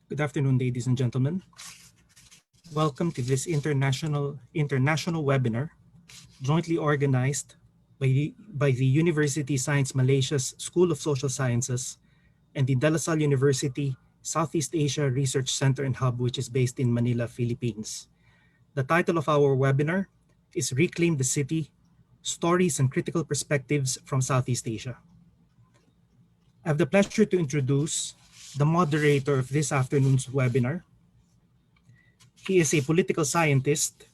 Good afternoon, ladies and gentlemen. Welcome to this international webinar, jointly organized by the University Science Malaysia's School of Social Sciences and the De La Salle University Southeast Asia Research Center and Hub, which is based in Manila, Philippines. The title of our webinar is Reclaim the City, Stories and Critical Perspectives from Southeast Asia. I have the pleasure to introduce the moderator of this afternoon's webinar. He is a political scientist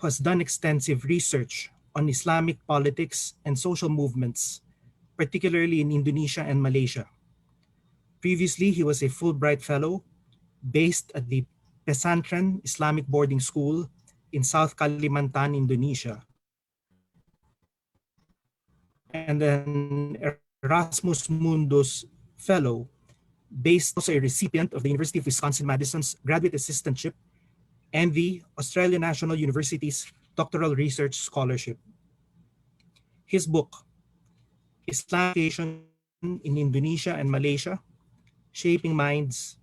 who has done extensive research on Islamic politics and social movements, particularly in Indonesia and Malaysia. Previously, he was a Fulbright Fellow based at the Pesantren Islamic Boarding School in South Kalimantan, Indonesia, and an Erasmus Mundus Fellow based, also a recipient of the University of Wisconsin-Madison's Graduate Assistantship and the Australian National University's Doctoral Research Scholarship. His book, Islamification in Indonesia and Malaysia, Shaping Minds,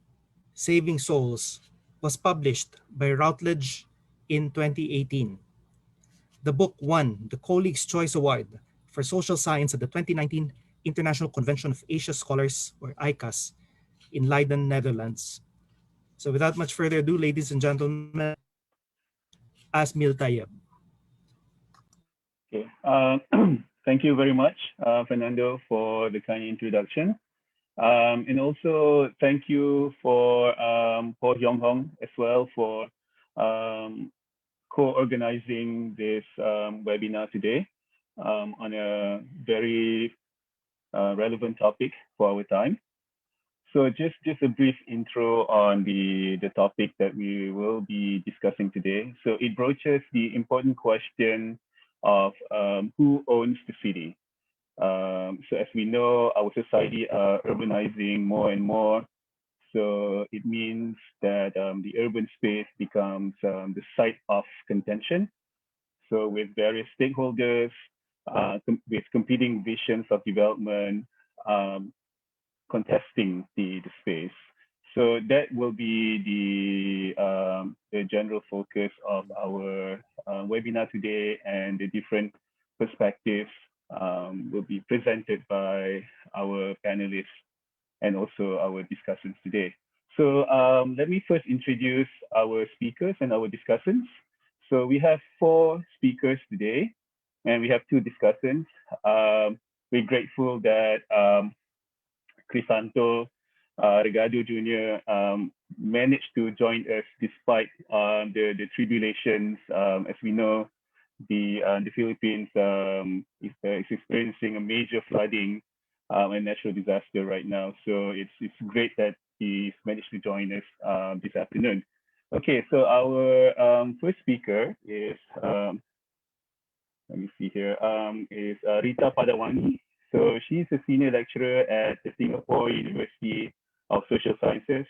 Saving Souls, was published by Routledge in 2018. The book won the Colleagues' Choice Award for Social Science at the 2019 International Convention of Asia Scholars, or ICAS, in Leiden, Netherlands. So without much further ado, ladies and gentlemen, Asmil Tayyab. Okay. Thank you very much, Fernando, for the kind introduction. And also thank you for Ho Hyong Hong as well for co-organizing this webinar today on a very relevant topic for our time. So just a brief intro on the topic that we will be discussing today. So it broaches the important question of who owns the city. So as we know, our society are urbanizing more and more. So it means that the urban space becomes the site of contention. So with various stakeholders, with competing visions of development, contesting the space. So that will be the general focus of our webinar today, and the different perspectives will be presented by our panelists and also our discussants today. So let me first introduce our speakers and our discussants. So we have 4 speakers today, and we have 2 discussants. We're grateful that Crisanto Regado Jr. Managed to join us despite the tribulations. As we know, the Philippines is experiencing a major flooding and natural disaster right now. So it's great that he's managed to join us this afternoon. Okay, so our first speaker is, let me see here, is Rita Padawangi. So she's a senior lecturer at the Singapore University of Social Sciences.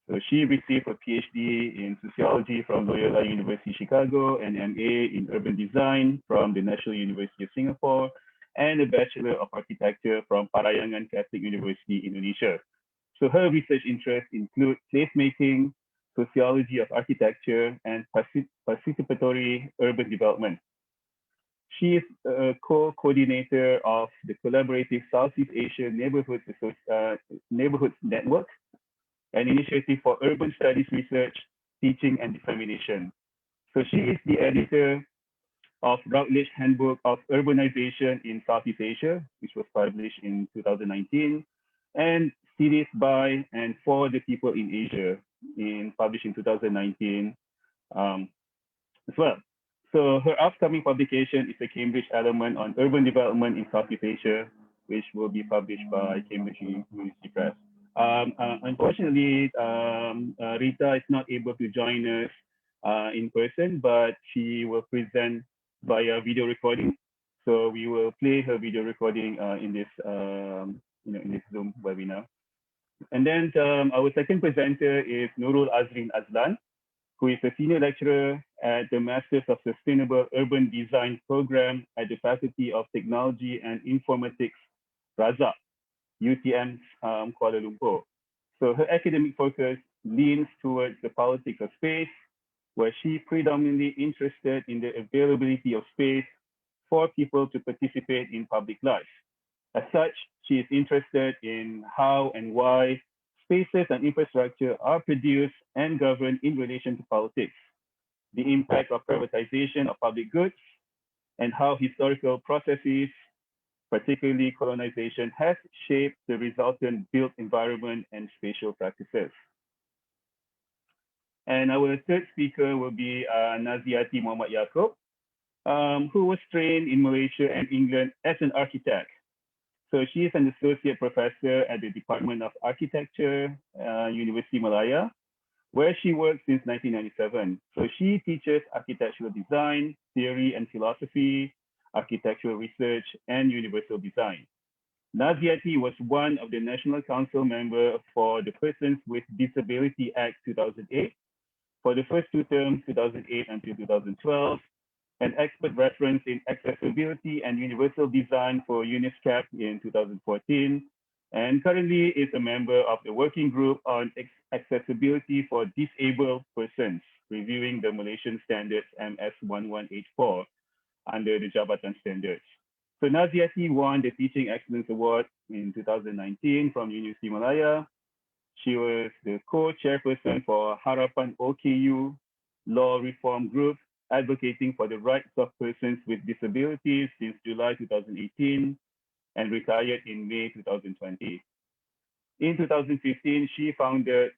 So she received a PhD in sociology from Loyola University Chicago, and MA in urban design from the National University of Singapore, and a Bachelor of Architecture from Parahyangan Catholic University, Indonesia. So her research interests include placemaking, sociology of architecture, and participatory urban development. She is a co-coordinator of the collaborative Southeast Asia Neighborhoods Network, an initiative for urban studies research, teaching, and dissemination. So she is the editor of Routledge Handbook of Urbanization in Southeast Asia, which was published in 2019, and Series by and for the People in Asia, published in 2019 as well. So her upcoming publication is a Cambridge Element on Urban Development in Southeast Asia, which will be published by Cambridge University Press. Unfortunately, Rita is not able to join us in person, but she will present via video recording. So we will play her video recording in this Zoom webinar. And then our second presenter is Nurul Azrin, who is a senior lecturer at the Masters of Sustainable Urban Design program at the Faculty of Technology and Informatics, Razak, UTM Kuala Lumpur. So her academic focus leans towards the politics of space, where she predominantly interested in the availability of space for people to participate in public life. As such, she is interested in how and why spaces and infrastructure are produced and governed in relation to politics, the impact of privatization of public goods, and how historical processes, particularly colonization, has shaped the resultant built environment and spatial practices. And our third speaker will be Naziriti Mohammad Yakoo, who was trained in Malaysia and England as an architect. So she is an associate professor at the Department of Architecture, University Malaya, where she worked since 1997. So she teaches architectural design, theory and philosophy, architectural research, and universal design. Naziriti was one of the National Council members for the Persons with Disability Act 2008 for the first two terms, 2008 until 2012, an expert reference in accessibility and universal design for UNISCAP in 2014, and currently is a member of the working group on accessibility for disabled persons, reviewing the Malaysian standards MS 1184 under the Jabatan Standards. So Naziriti won the Teaching Excellence Award in 2019 from University Malaya. She was the co-chairperson for Harapan OKU Law Reform Group, advocating for the rights of persons with disabilities since July 2018 and retired in May 2020. In 2015, she founded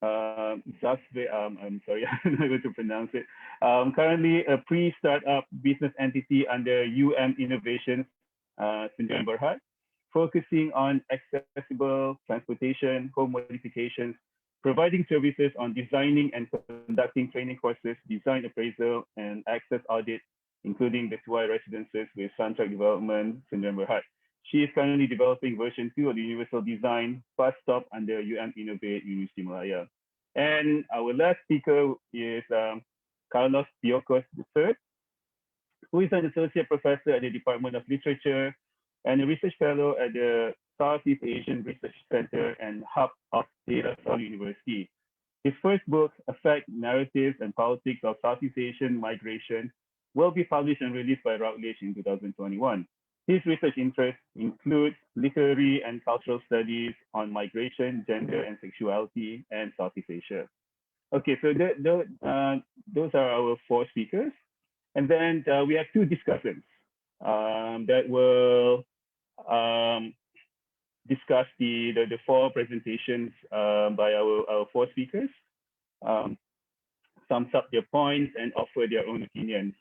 Zasve, I'm sorry, I'm not able to pronounce it. Currently a pre-startup business entity under Innovations, Sdn Bhd, focusing on accessible transportation, home modifications, providing services on designing and conducting training courses, design appraisal, and access audit, including the Tuai residences with Suntrack Development, Sdn Bhd. She is currently developing version 2 of the Universal Design Bus Stop under Innovate, University Malaya. And our last speaker is Carlos Piocos III, who is an associate professor at the Department of Literature and a research fellow at the Southeast Asian Research Center and Hub of De La Salle University. His first book, Affect, Narratives and Politics of Southeast Asian Migration, will be published and released by Routledge in 2021. His research interests include literary and cultural studies on migration, gender and sexuality, and Southeast Asia. Okay, so those are our four speakers. And then we have two discussants that will discuss the four presentations by our four speakers, sums up their points and offer their own opinions.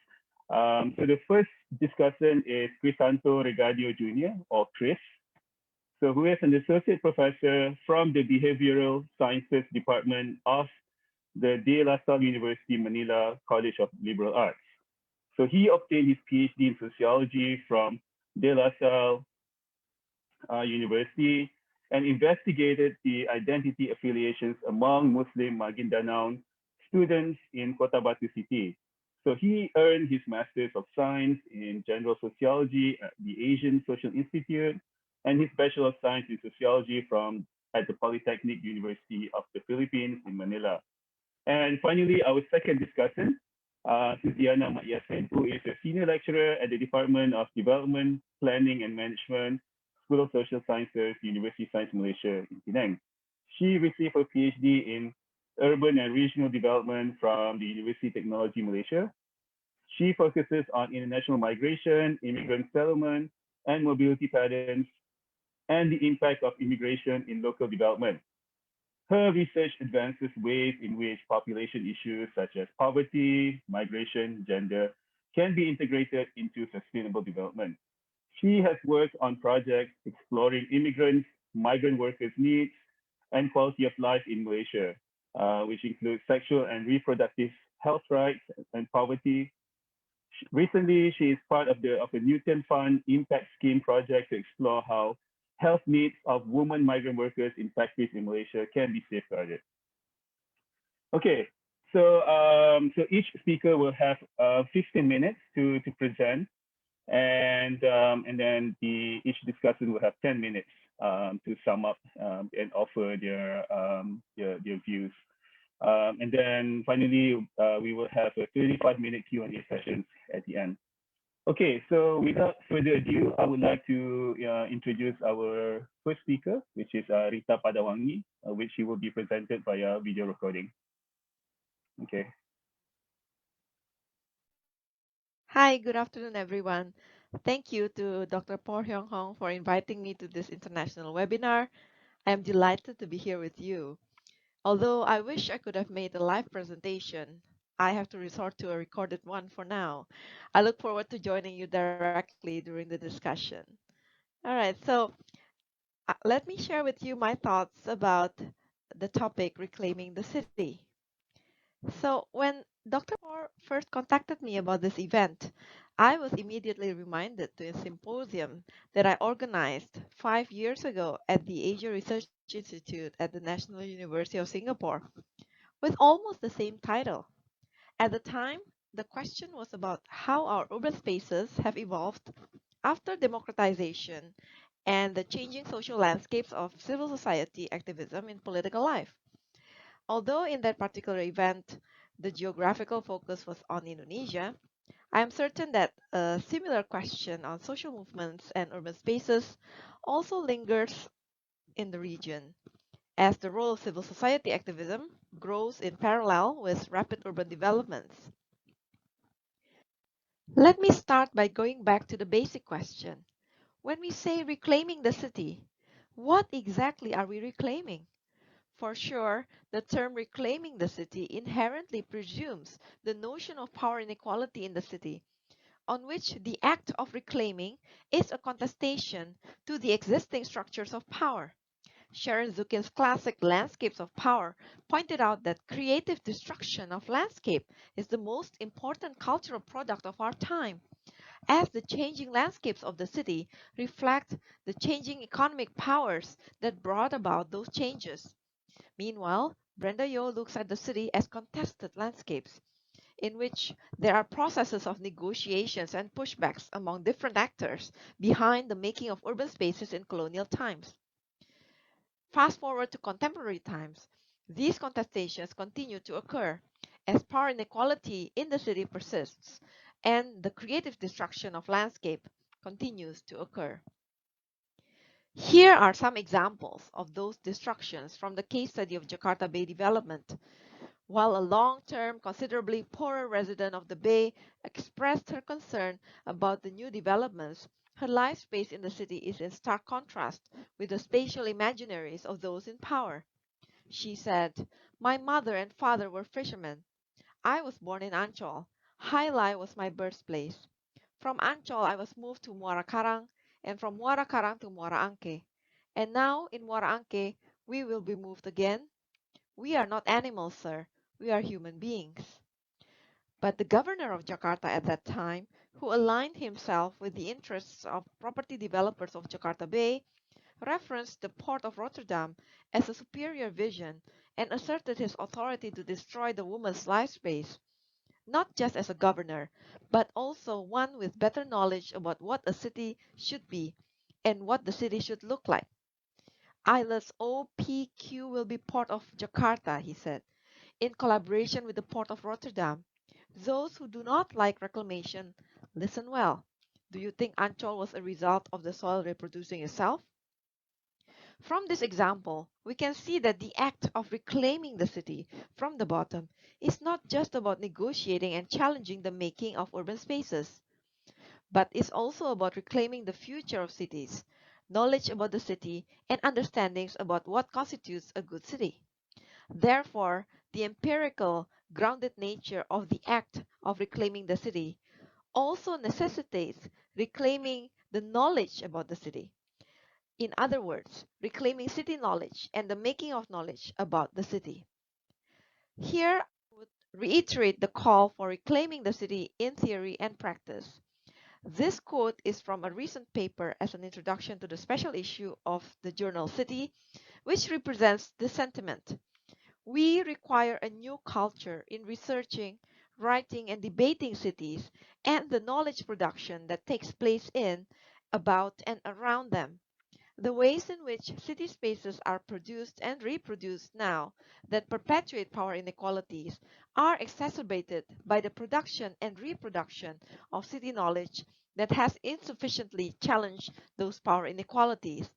So the first discussant is Crisanto Regadio Jr., or Chris, so who is an associate professor from the Behavioral Sciences Department of the De La Salle University Manila College of Liberal Arts. So he obtained his PhD in sociology from De La Salle University and investigated the identity affiliations among Muslim Maguindanao students in Kota Batu City. So he earned his Master's of Science in General Sociology at the Asian Social Institute and his Bachelor of Science in Sociology at the Polytechnic University of the Philippines in Manila. And finally, our second discussant, Suziana Matyasin, who is a senior lecturer at the Department of Development, Planning and Management, School of Social Sciences, University of Science Malaysia in Penang. She received her PhD in Urban and Regional Development from the University of Technology Malaysia. She focuses on international migration, immigrant settlement, and mobility patterns, and the impact of immigration in local development. Her research advances ways in which population issues such as poverty, migration, gender can be integrated into sustainable development. She has worked on projects exploring immigrants, migrant workers' needs, and quality of life in Malaysia, which includes sexual and reproductive health rights and poverty. Recently, she is part of a Newton Fund Impact Scheme project to explore how health needs of women migrant workers in factories in Malaysia can be safeguarded. Okay, so each speaker will have 15 minutes to present, and then each discussant will have 10 minutes to sum up and offer their views. And then finally, we will have a 35-minute Q&A session at the end. Okay, so without further ado, I would like to introduce our first speaker, which is Rita Padawangi, which she will be presented via video recording. Okay. Hi, good afternoon, everyone. Thank you to Dr. Parahyangan for inviting me to this international webinar. I am delighted to be here with you. Although I wish I could have made a live presentation, I have to resort to a recorded one for now. I look forward to joining you directly during the discussion. All right, so let me share with you my thoughts about the topic reclaiming the city. So when Dr. Moore first contacted me about this event, I was immediately reminded to a symposium that I organized 5 years ago at the Asia Research Institute at the National University of Singapore with almost the same title. At the time, the question was about how our urban spaces have evolved after democratization and the changing social landscapes of civil society activism in political life. Although in that particular event, the geographical focus was on Indonesia, I am certain that a similar question on social movements and urban spaces also lingers in the region, as the role of civil society activism grows in parallel with rapid urban developments. Let me start by going back to the basic question. When we say reclaiming the city, what exactly are we reclaiming? For sure, the term reclaiming the city inherently presumes the notion of power inequality in the city, on which the act of reclaiming is a contestation to the existing structures of power. Sharon Zukin's classic Landscapes of Power pointed out that creative destruction of landscape is the most important cultural product of our time, as the changing landscapes of the city reflect the changing economic powers that brought about those changes. Meanwhile, Brenda Yo looks at the city as contested landscapes, in which there are processes of negotiations and pushbacks among different actors behind the making of urban spaces in colonial times. Fast forward to contemporary times, these contestations continue to occur as power inequality in the city persists and the creative destruction of landscape continues to occur. Here are some examples of those destructions from the case study of Jakarta Bay development. While a long-term, considerably poorer resident of the Bay expressed her concern about the new developments, her life space in the city is in stark contrast with the spatial imaginaries of those in power. She said, "My mother and father were fishermen. I was born in Ancol. Hailai was my birthplace. From Ancol, I was moved to Muara Karang, and from Muara Karang to Muara Angke. And now, in Muara Angke, we will be moved again. We are not animals, sir. We are human beings." But the governor of Jakarta at that time, who aligned himself with the interests of property developers of Jakarta Bay, referenced the port of Rotterdam as a superior vision and asserted his authority to destroy the woman's life space, not just as a governor, but also one with better knowledge about what a city should be and what the city should look like. Islet's OPQ will be port of Jakarta, he said, in collaboration with the port of Rotterdam. Those who do not like reclamation, listen well. Do you think Ancol was a result of the soil reproducing itself? From this example, we can see that the act of reclaiming the city from the bottom is not just about negotiating and challenging the making of urban spaces, but is also about reclaiming the future of cities, knowledge about the city, and understandings about what constitutes a good city. Therefore, the empirical, grounded nature of the act of reclaiming the city also necessitates reclaiming the knowledge about the city. In other words, reclaiming city knowledge and the making of knowledge about the city. Here, I would reiterate the call for reclaiming the city in theory and practice. This quote is from a recent paper as an introduction to the special issue of the journal City, which represents this sentiment. We require a new culture in researching, writing, and debating cities and the knowledge production that takes place in, about, and around them. The ways in which city spaces are produced and reproduced now that perpetuate power inequalities are exacerbated by the production and reproduction of city knowledge that has insufficiently challenged those power inequalities,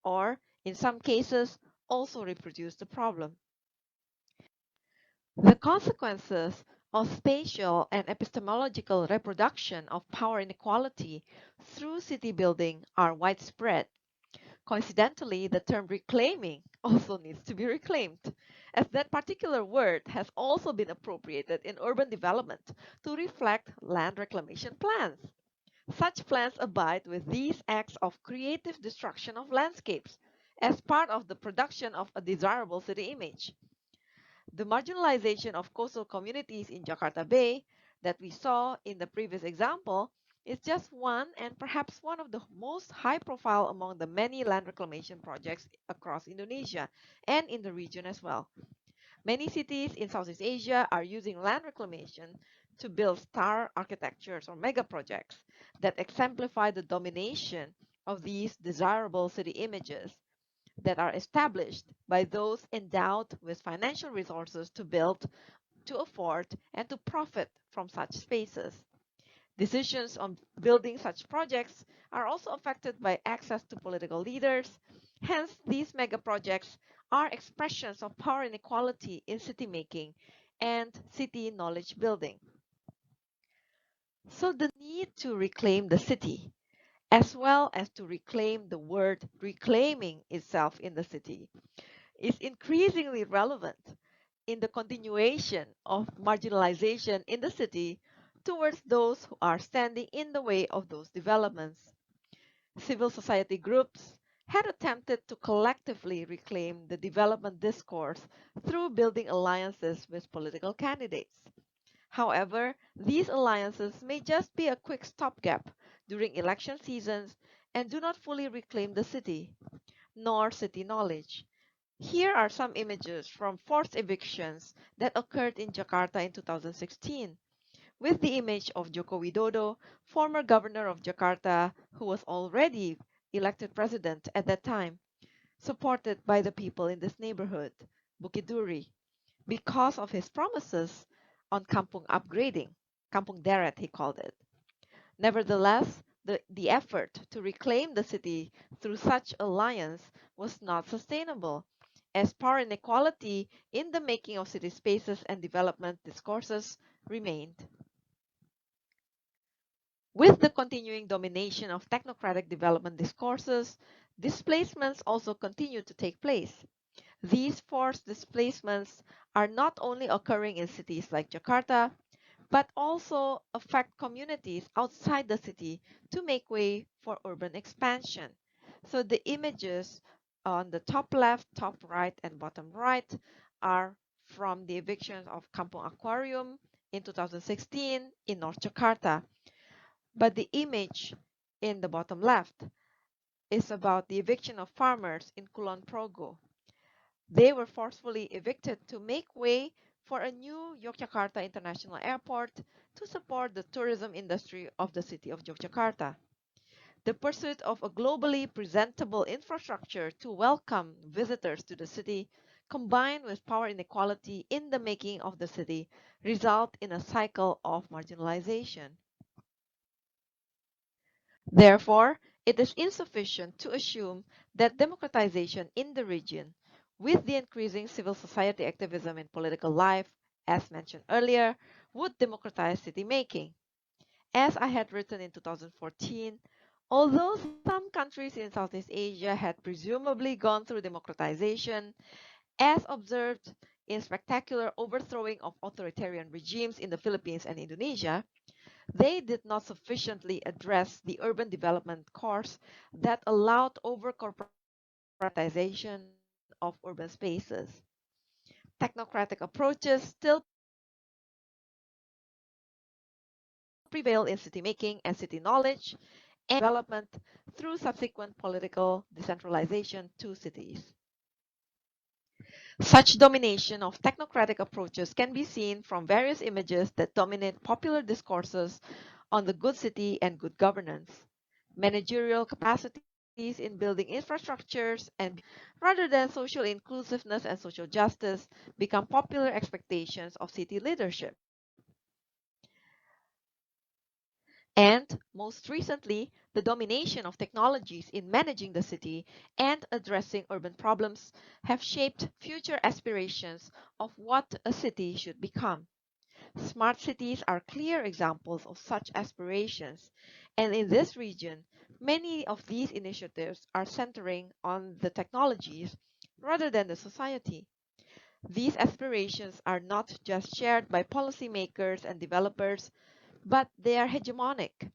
or, in some cases, also reproduced the problem. The consequences of spatial and epistemological reproduction of power inequality through city building are widespread. Coincidentally, the term reclaiming also needs to be reclaimed, as that particular word has also been appropriated in urban development to reflect land reclamation plans. Such plans abide with these acts of creative destruction of landscapes as part of the production of a desirable city image. The marginalization of coastal communities in Jakarta Bay that we saw in the previous example is just one and perhaps one of the most high profile among the many land reclamation projects across Indonesia and in the region as well. Many cities in Southeast Asia are using land reclamation to build star architectures or mega projects that exemplify the domination of these desirable city images that are established by those endowed with financial resources to build, to afford, and to profit from such spaces. Decisions on building such projects are also affected by access to political leaders. Hence, these mega projects are expressions of power inequality in city making and city knowledge building. So the need to reclaim the city, as well as to reclaim the word reclaiming itself in the city, is increasingly relevant in the continuation of marginalization in the city towards those who are standing in the way of those developments. Civil society groups had attempted to collectively reclaim the development discourse through building alliances with political candidates. However, these alliances may just be a quick stopgap during election seasons and do not fully reclaim the city, nor city knowledge. Here are some images from forced evictions that occurred in Jakarta in 2016, with the image of Joko Widodo, former governor of Jakarta, who was already elected president at that time, supported by the people in this neighborhood, Bukit Duri, because of his promises on kampung upgrading, kampung deret he called it. Nevertheless, the effort to reclaim the city through such alliance was not sustainable, as power inequality in the making of city spaces and development discourses remained. With the continuing domination of technocratic development discourses, displacements also continue to take place. These forced displacements are not only occurring in cities like Jakarta, but also affect communities outside the city to make way for urban expansion. So the images on the top left, top right, and bottom right are from the evictions of Kampung Aquarium in 2016 in North Jakarta. But the image in the bottom left is about the eviction of farmers in Kulon Progo. They were forcefully evicted to make way for a new Yogyakarta International Airport to support the tourism industry of the city of Yogyakarta. The pursuit of a globally presentable infrastructure to welcome visitors to the city, combined with power inequality in the making of the city, result in a cycle of marginalization. Therefore, it is insufficient to assume that democratization in the region, with the increasing civil society activism in political life, as mentioned earlier, would democratize city making. As I had written in 2014, although some countries in Southeast Asia had presumably gone through democratization, as observed in spectacular overthrowing of authoritarian regimes in the Philippines and Indonesia, they did not sufficiently address the urban development course that allowed over-corporatization of urban spaces. Technocratic approaches still prevail in city making and city knowledge and development through subsequent political decentralization to cities. Such domination of technocratic approaches can be seen from various images that dominate popular discourses on the good city and good governance. Managerial capacity in building infrastructures and rather than social inclusiveness and social justice become popular expectations of city leadership. And most recently, the domination of technologies in managing the city and addressing urban problems have shaped future aspirations of what a city should become. Smart cities are clear examples of such aspirations, and in this region, many of these initiatives are centering on the technologies rather than the society. These aspirations are not just shared by policymakers and developers, but they are hegemonic.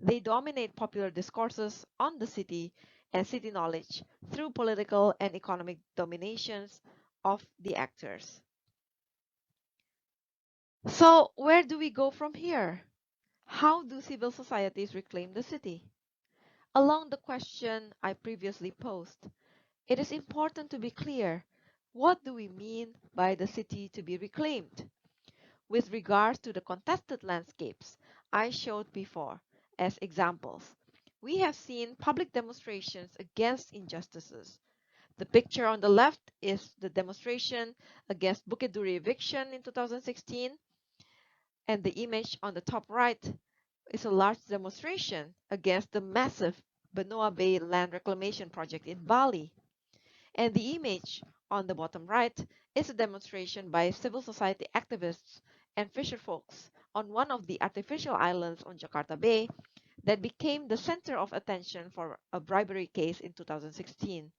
They dominate popular discourses on the city and city knowledge through political and economic dominations of the actors. So, where do we go from here? How do civil societies reclaim the city? Along the question I previously posed, it is important to be clear. What do we mean by the city to be reclaimed? With regards to the contested landscapes I showed before as examples, we have seen public demonstrations against injustices. The picture on the left is the demonstration against Bukit Duri eviction in 2016, and the image on the top right is a large demonstration against the massive Benoa Bay land reclamation project in Bali. And the image on the bottom right is a demonstration by civil society activists and fisherfolks on one of the artificial islands on Jakarta Bay that became the center of attention for a bribery case in 2016.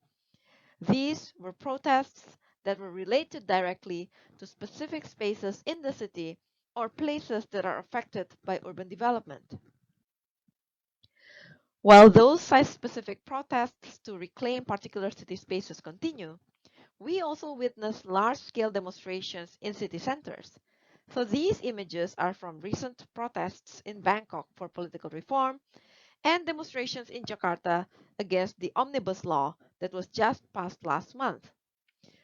These were protests that were related directly to specific spaces in the city or places that are affected by urban development. While those site-specific protests to reclaim particular city spaces continue, we also witness large-scale demonstrations in city centers. So these images are from recent protests in Bangkok for political reform and demonstrations in Jakarta against the omnibus law that was just passed last month.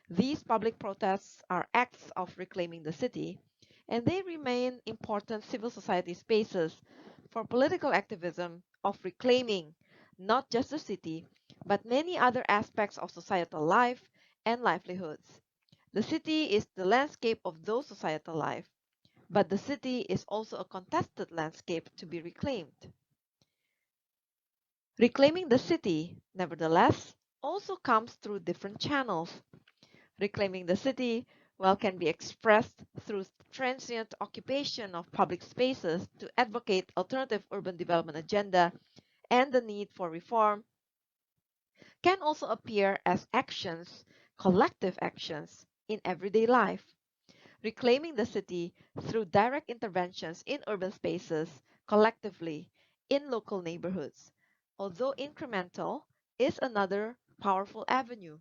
These public protests are acts of reclaiming the city, and they remain important civil society spaces for political activism of reclaiming not just the city, but many other aspects of societal life and livelihoods. The city is the landscape of those societal life, but the city is also a contested landscape to be reclaimed. Reclaiming the city, nevertheless, also comes through different channels. Reclaiming the city, well, can be expressed through transient occupation of public spaces to advocate alternative urban development agenda and the need for reform, can also appear as actions, collective actions, in everyday life. Reclaiming the city through direct interventions in urban spaces, collectively, in local neighborhoods, although incremental, is another powerful avenue.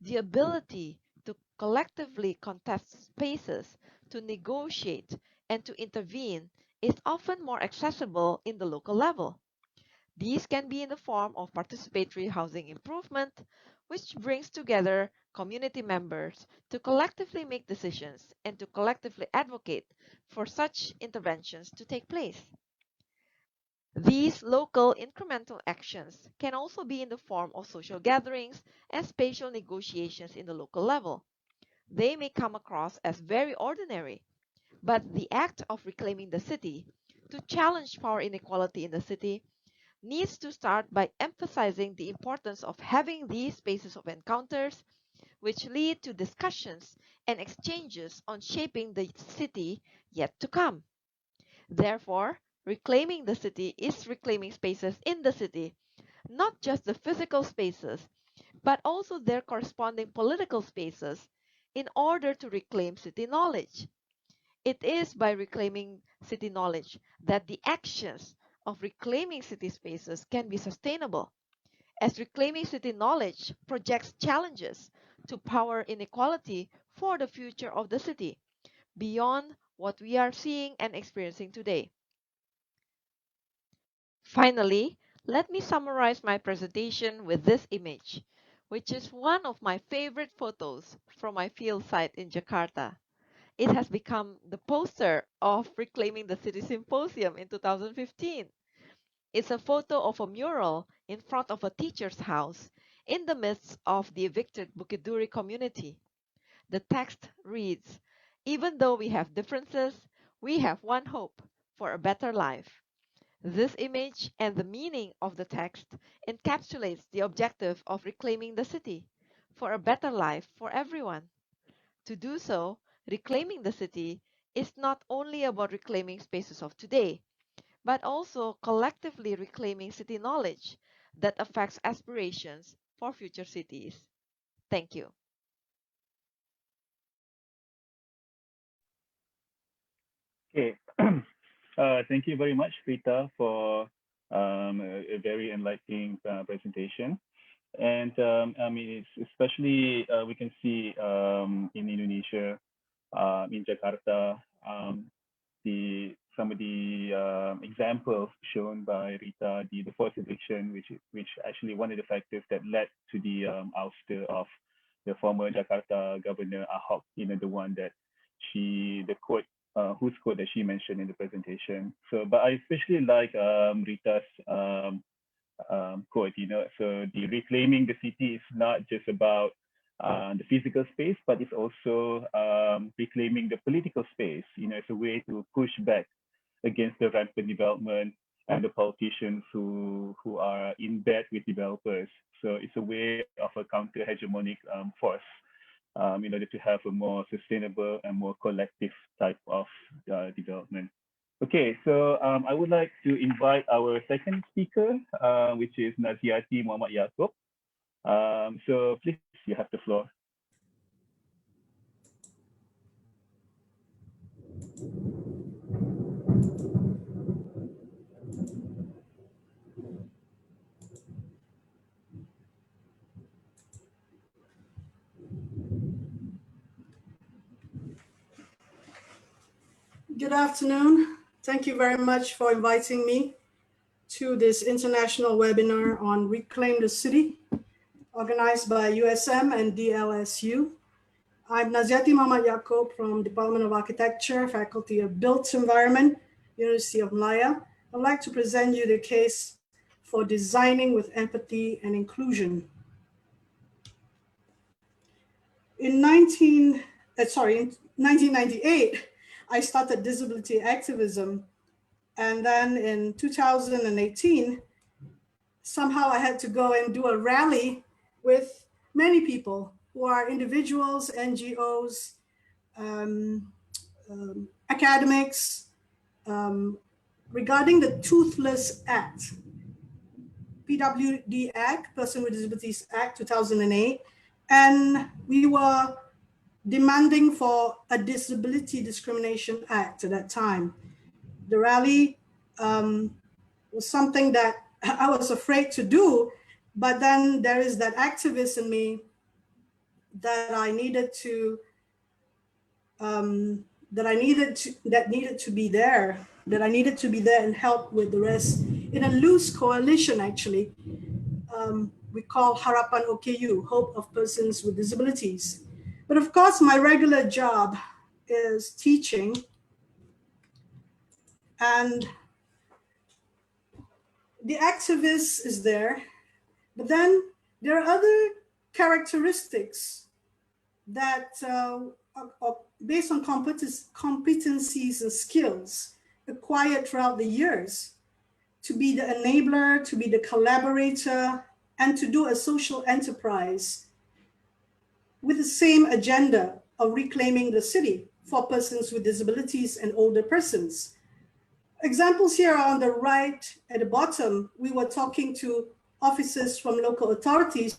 The ability to collectively contest spaces, to negotiate, and to intervene is often more accessible in the local level. These can be in the form of participatory housing improvement, which brings together community members to collectively make decisions and to collectively advocate for such interventions to take place. These local incremental actions can also be in the form of social gatherings and spatial negotiations in the local level. They may come across as very ordinary, but the act of reclaiming the city to challenge power inequality in the city needs to start by emphasizing the importance of having these spaces of encounters which lead to discussions and exchanges on shaping the city yet to come. Therefore, reclaiming the city is reclaiming spaces in the city, not just the physical spaces, but also their corresponding political spaces in order to reclaim city knowledge. It is by reclaiming city knowledge that the actions of reclaiming city spaces can be sustainable, as reclaiming city knowledge projects challenges to power inequality for the future of the city beyond what we are seeing and experiencing today. Finally, let me summarize my presentation with this image, which is one of my favorite photos from my field site in Jakarta. It has become the poster of Reclaiming the City Symposium in 2015. It's a photo of a mural in front of a teacher's house in the midst of the evicted Bukiduri community. The text reads, "Even though we have differences, we have one hope for a better life." This image and the meaning of the text encapsulates the objective of reclaiming the city for a better life for everyone. To do so, reclaiming the city is not only about reclaiming spaces of today, but also collectively reclaiming city knowledge that affects aspirations for future cities. Thank you. Okay. Thank you very much, Rita, for a very enlightening presentation. And I mean, it's especially we can see in Indonesia, in Jakarta, some of the examples shown by Rita, the forced eviction, which actually one of the factors that led to the ouster of the former Jakarta governor Ahok, the one that the quote, whose quote that she mentioned in the presentation. So, but I especially like Rita's quote, so the reclaiming the city is not just about the physical space, but it's also reclaiming the political space, as a way to push back against the rampant development and the politicians who are in bed with developers. So it's a way of a counter-hegemonic force in order to have a more sustainable and more collective type of development. Okay, so I would like to invite our second speaker, which is Naziriti Mohammad Yakoo. So please, you have the floor. Good afternoon. Thank you very much for inviting me to this international webinar on Reclaim the City, organized by USM and DLSU. I'm Naziriti Mohammad Yakoo from Department of Architecture, Faculty of Built Environment, University of Malaya. I'd like to present you the case for designing with empathy and inclusion. In 1998, I started disability activism. And then in 2018, somehow I had to go and do a rally with many people who are individuals, NGOs, academics, regarding the Toothless Act, PWD Act, Person with Disabilities Act 2008. And we were demanding for a Disability Discrimination Act at that time. The rally was something that I was afraid to do, but then there is that activist in me that needed to be there, and help with the rest in a loose coalition. Actually, we call Harapan OKU, Hope of Persons with Disabilities. But of course, my regular job is teaching, and the activist is there, but then there are other characteristics that are based on competencies and skills acquired throughout the years to be the enabler, to be the collaborator, and to do a social enterprise with the same agenda of reclaiming the city for persons with disabilities and older persons. Examples here are on the right at the bottom. We were talking to officers from local authorities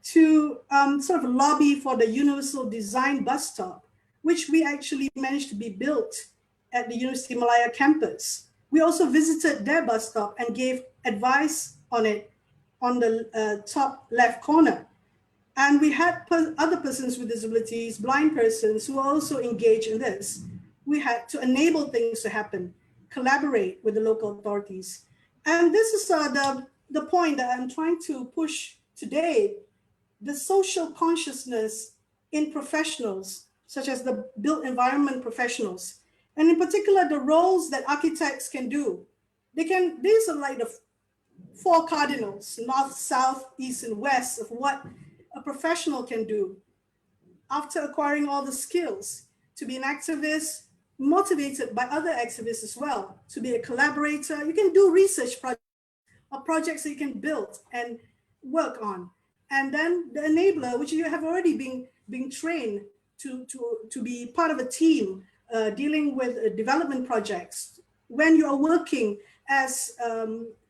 to sort of lobby for the universal design bus stop, which we actually managed to be built at the University of Malaya campus. We also visited their bus stop and gave advice on it on the top left corner. And we had other persons with disabilities, blind persons, who also engaged in this. We had to enable things to happen, collaborate with the local authorities. And this is the point that I'm trying to push today, the social consciousness in professionals, such as the built environment professionals, and in particular, the roles that architects can do These are like the four cardinals, north, south, east, and west, of what a professional can do after acquiring all the skills to be an activist, motivated by other activists as well, to be a collaborator. You can do research projects or projects that you can build and work on. And then the enabler, which you have already been trained to be part of a team dealing with development projects. When you are working as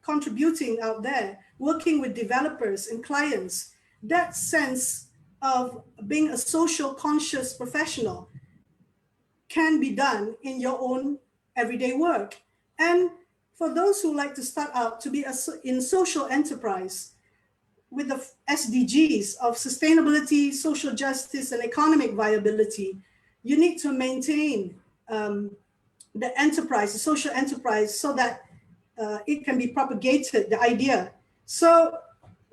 contributing out there, working with developers and clients, that sense of being a social conscious professional can be done in your own everyday work. And for those who like to start out to be in social enterprise with the SDGs of sustainability, social justice, and economic viability, you need to maintain the enterprise, the social enterprise, so that it can be propagated, the idea. So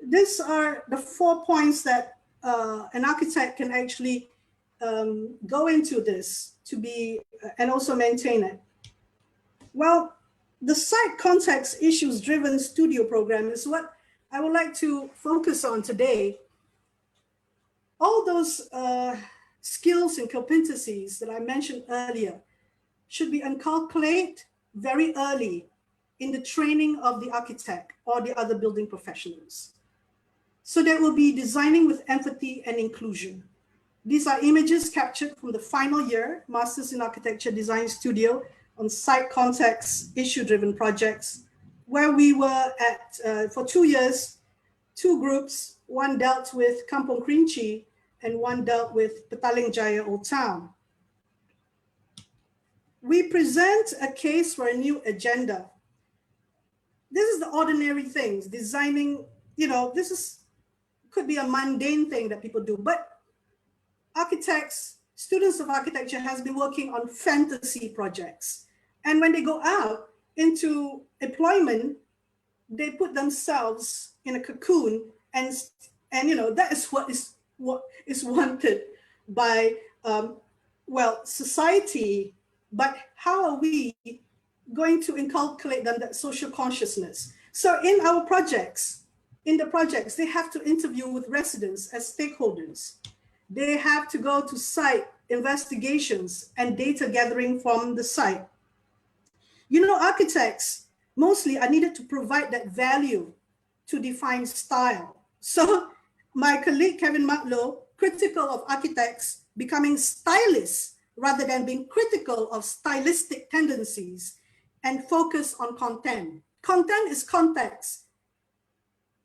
these are the 4 points that an architect can actually go into this to be, and also maintain it. Well, the site context issues driven studio program is what I would like to focus on today. All those skills and competencies that I mentioned earlier should be inculcated very early in the training of the architect or the other building professionals. So that will be designing with empathy and inclusion. These are images captured from the final year Masters in Architecture Design Studio on site context issue-driven projects, where we were at, for 2 years, 2 groups. One dealt with Kampung Kerinci and one dealt with Petaling Jaya Old Town. We present a case for a new agenda. This is the ordinary things, designing, this could be a mundane thing that people do, but architects, students of architecture has been working on fantasy projects. And when they go out into employment, they put themselves in a cocoon, and that is what is wanted by society. But how are we going to inculcate them that social consciousness? So in our projects, they have to interview with residents as stakeholders. They have to go to site investigations and data gathering from the site. Architects mostly are needed to provide that value to define style. So my colleague Kevin Matlow, critical of architects becoming stylists rather than being critical of stylistic tendencies, and focus on content. Content is context.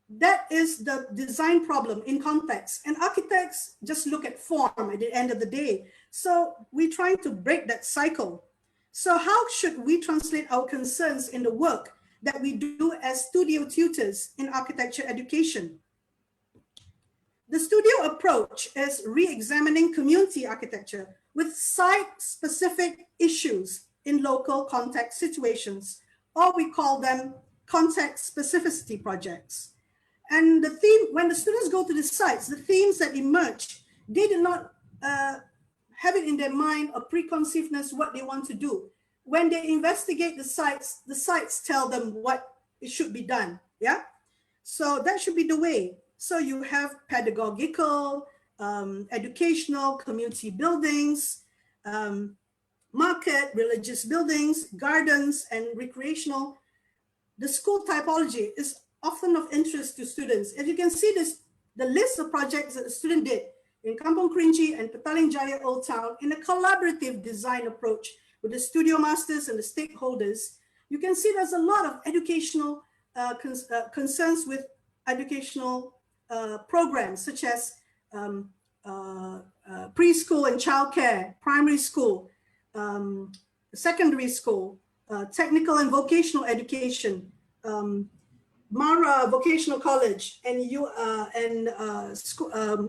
That is the design problem, in context. And architects just look at form at the end of the day. So we're trying to break that cycle. So how should we translate our concerns in the work that we do as studio tutors in architecture education? The studio approach is re-examining community architecture with site-specific issues in local context situations, or we call them context specificity projects. And the theme, when the students go to the sites, the themes that emerge, they did not have it in their mind or preconceivedness what they want to do. When they investigate the sites tell them what it should be done, yeah? So that should be the way. So you have pedagogical, educational, community buildings, market, religious buildings, gardens, and recreational. The school typology is often of interest to students. As you can see the list of projects that the student did in Kampung Kerinci and Petaling Jaya Old Town in a collaborative design approach with the studio masters and the stakeholders. You can see there's a lot of educational concerns with educational programs, such as preschool and childcare, primary school, secondary school, technical and vocational education, Mara Vocational College, and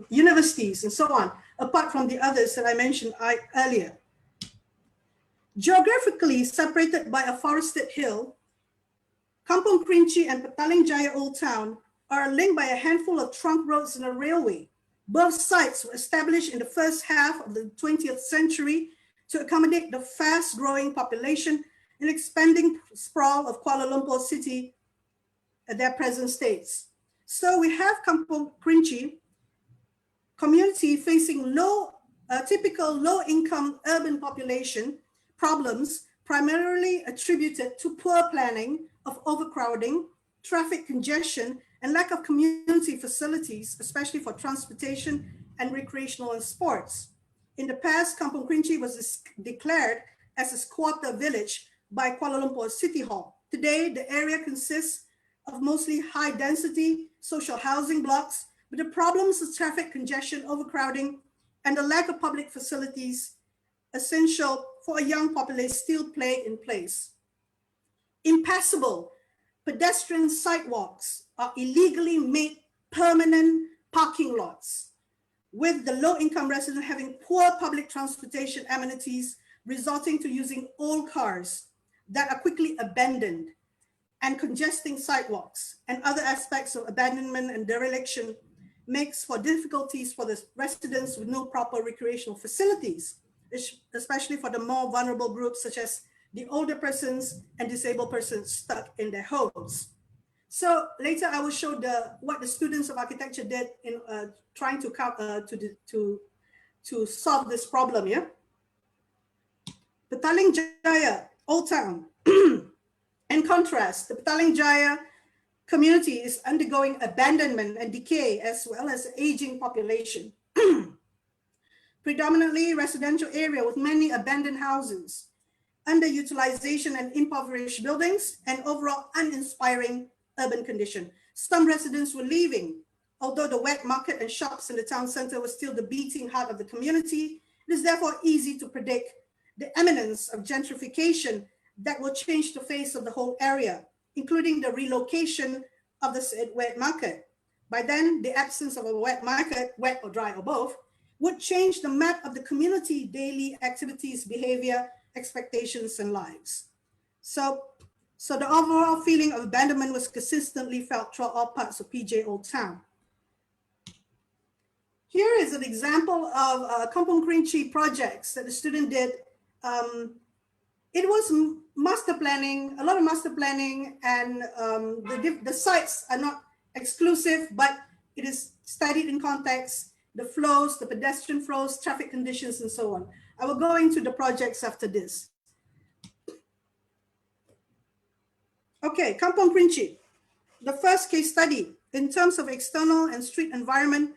universities, and so on, apart from the others that I mentioned earlier. Geographically separated by a forested hill, Kampung Kerinci and Petaling Jaya Old Town are linked by a handful of trunk roads and a railway. Both sites were established in the first half of the 20th century to accommodate the fast-growing population and expanding sprawl of Kuala Lumpur city at their present states. So we have Kampung Kerinci community facing typical low-income urban population problems, primarily attributed to poor planning of overcrowding, traffic congestion, and lack of community facilities, especially for transportation and recreational and sports. In the past, Kampung Kerinci was declared as a squatter village by Kuala Lumpur City Hall. Today, the area consists of mostly high-density social housing blocks, but the problems of traffic congestion, overcrowding, and the lack of public facilities essential for a young population still plague in place. Impassable pedestrian sidewalks are illegally made permanent parking lots, with the low-income resident having poor public transportation amenities, resulting to using old cars that are quickly abandoned, and congesting sidewalks and other aspects of abandonment and dereliction makes for difficulties for the residents with no proper recreational facilities, especially for the more vulnerable groups such as the older persons and disabled persons stuck in their homes. So later I will show what the students of architecture did in trying to solve this problem. Yeah. Petaling Jaya, Old Town. In contrast, the Petaling Jaya community is undergoing abandonment and decay as well as aging population. Predominantly residential area with many abandoned houses, underutilization and impoverished buildings, and overall uninspiring urban condition. Some residents were leaving. Although the wet market and shops in the town center were still the beating heart of the community, it is therefore easy to predict the imminence of gentrification that will change the face of the whole area, including the relocation of the said wet market. By then, the absence of a wet market, wet or dry or both, would change the map of the community daily activities, behavior, expectations, and lives. So the overall feeling of abandonment was consistently felt throughout all parts of PJ Old Town. Here is an example of Kampung Kerinci projects that the student did. It was master planning, a lot of master planning, and the sites are not exclusive, but it is studied in context, the flows, the pedestrian flows, traffic conditions, and so on. I will go into the projects after this. Okay, Kampung Kerinci. The first case study, in terms of external and street environment,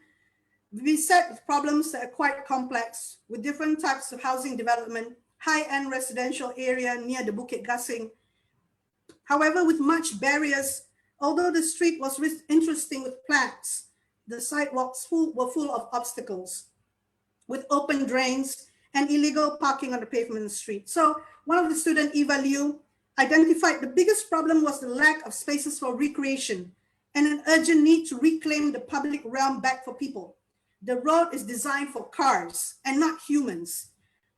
we set problems that are quite complex with different types of housing development, high-end residential area near the Bukit Gasing. However, with much barriers, although the street was interesting with plants, the sidewalks were full of obstacles with open drains and illegal parking on the pavement street. So one of the students, Yves, identified the biggest problem was the lack of spaces for recreation and an urgent need to reclaim the public realm back for people. The road is designed for cars and not humans.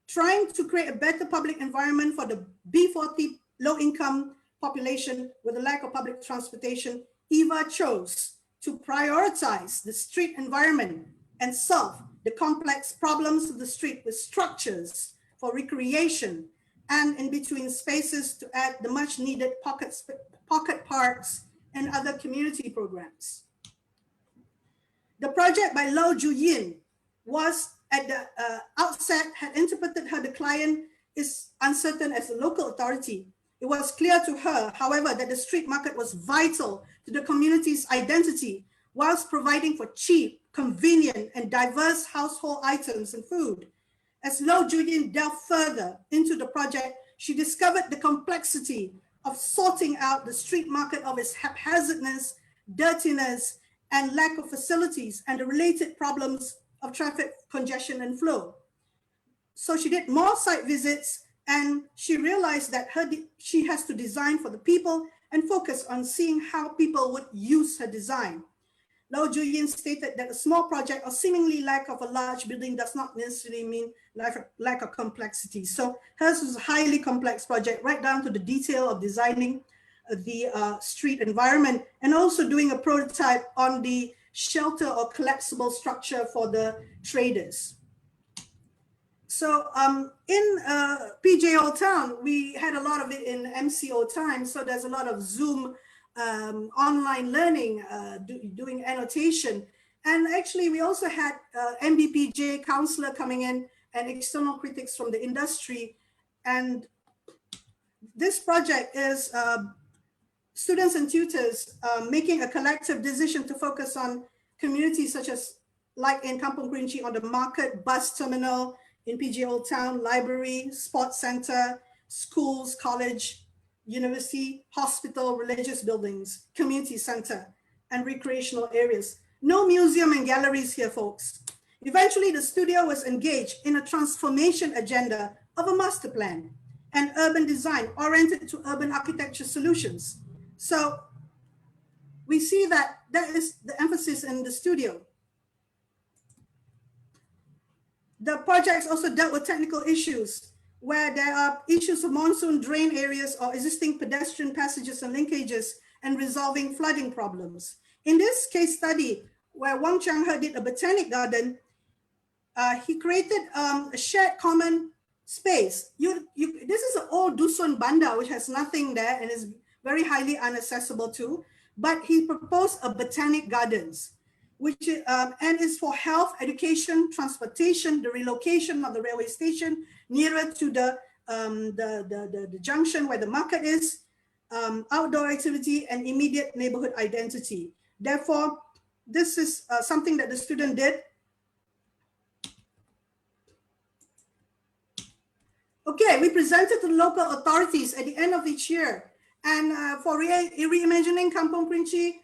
Trying to create a better public environment for the B40 low-income population with a lack of public transportation, Yves chose to prioritize the street environment and solve the complex problems of the street with structures for recreation and in between spaces to add the much needed pocket parks and other community programs. The project by Lo Juyin was at the outset had interpreted her the client is uncertain as a local authority. It was clear to her, however, that the street market was vital to the community's identity whilst providing for cheap, convenient, and diverse household items and food. As Lo Juyin delved further into the project, she discovered the complexity of sorting out the street market of its haphazardness, dirtiness, and lack of facilities and the related problems of traffic congestion and flow. So she did more site visits and she realized that she has to design for the people and focus on seeing how people would use her design. Lo Juyin stated that a small project or seemingly lack of a large building does not necessarily mean lack of complexity. So hers was a highly complex project, right down to the detail of designing the street environment and also doing a prototype on the shelter or collapsible structure for the traders. So in PJO Town, we had a lot of it in MCO time. So there's a lot of Zoom online learning, doing annotation. And actually, we also had MBPJ counselor coming in and external critics from the industry. And this project is students and tutors making a collective decision to focus on communities such as, like in Kampung Kerinci, on the market, bus terminal, in PJ Old Town, library, sports center, schools, college, university, hospital, religious buildings, community center, and recreational areas. No museum and galleries here, folks. Eventually, the studio was engaged in a transformation agenda of a master plan and urban design oriented to urban architecture solutions. So we see that that is the emphasis in the studio. The projects also dealt with technical issues where there are issues of monsoon drain areas or existing pedestrian passages and linkages and resolving flooding problems. In this case study, where Wang Changhe did a botanic garden, he created a shared common space. This is an old Dusun Banda, which has nothing there and is very highly inaccessible too, but he proposed a botanic gardens, which and is for health, education, transportation, the relocation of the railway station nearer to the junction where the market is, outdoor activity and immediate neighborhood identity. Therefore, this is something that the student did. Okay, we presented to the local authorities at the end of each year. And for reimagining Kampung Kerinci,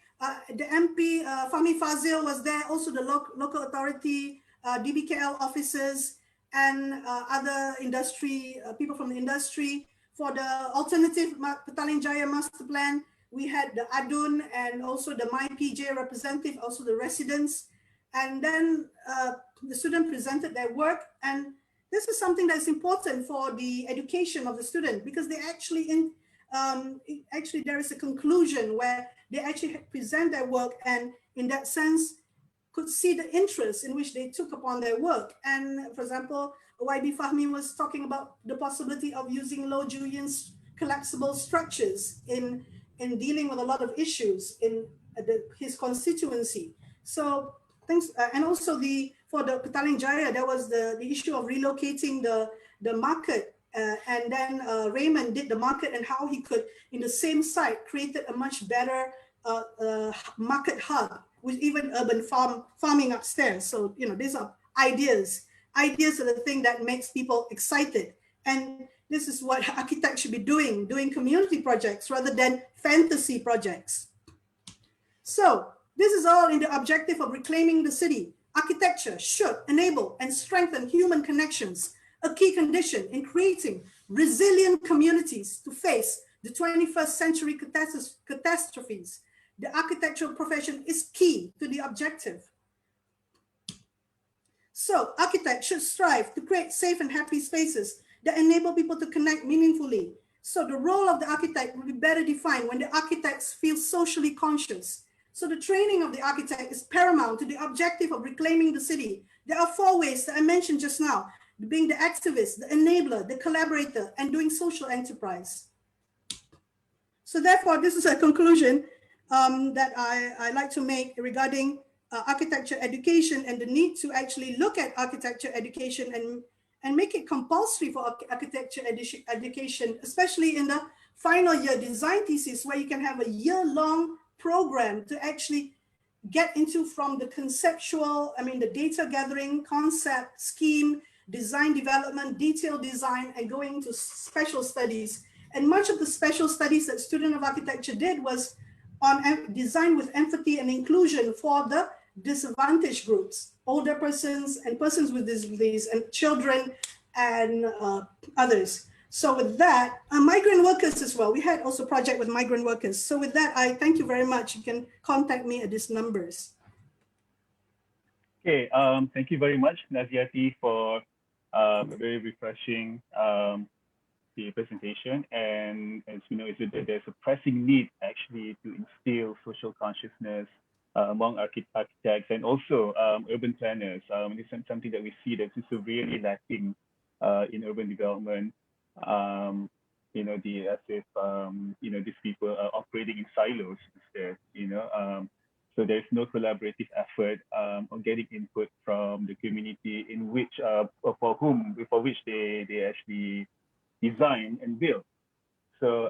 the MP, Fahmi Fazil, was there, also the local authority, DBKL officers, and other industry, people from the industry. For the alternative Petaling Jaya master plan, we had the ADUN and also the MyPJ representative, also the residents. And then the student presented their work, and this is something that's important for the education of the student, because they actually actually there is a conclusion where they actually present their work, and in that sense could see the interest in which they took upon their work. And for example, YB Fahmi was talking about the possibility of using low Julian collapsible structures in dealing with a lot of issues in his constituency. So things, and also for the Petaling Jaya, there was the issue of relocating the market, and then Raymond did the market and how he could, in the same site, created a much better market hub with even urban farming upstairs. So, you know, these are ideas. Ideas are the thing that makes people excited. And this is what architects should be doing community projects rather than fantasy projects. So this is all in the objective of reclaiming the city. Architecture should enable and strengthen human connections, a key condition in creating resilient communities to face the 21st century catastrophes. The architectural profession is key to the objective. So architects should strive to create safe and happy spaces that enable people to connect meaningfully. So the role of the architect will be better defined when the architects feel socially conscious. So the training of the architect is paramount to the objective of reclaiming the city. There are 4 ways that I mentioned just now: being the activist, the enabler, the collaborator, and doing social enterprise. So therefore, this is a conclusion that I like to make regarding architecture education and the need to actually look at architecture education and make it compulsory for architecture education, especially in the final year design thesis, where you can have a year-long program to actually get into from the conceptual, the data gathering, concept, scheme, design development, detailed design, and going into special studies. And much of the special studies that student of architecture did was on design with empathy and inclusion for the disadvantaged groups, older persons and persons with disabilities and children and others. So with that, migrant workers as well. We had also a project with migrant workers. So with that, I thank you very much. You can contact me at these numbers. Okay, thank you very much, Naziriti, for a very refreshing the presentation. And as you know, there's a pressing need actually to instill social consciousness among architects and also urban planners. This is something that we see that is really lacking in urban development. As if these people are operating in silos instead. So there's no collaborative effort on getting input from the community in which for which they actually design and build. So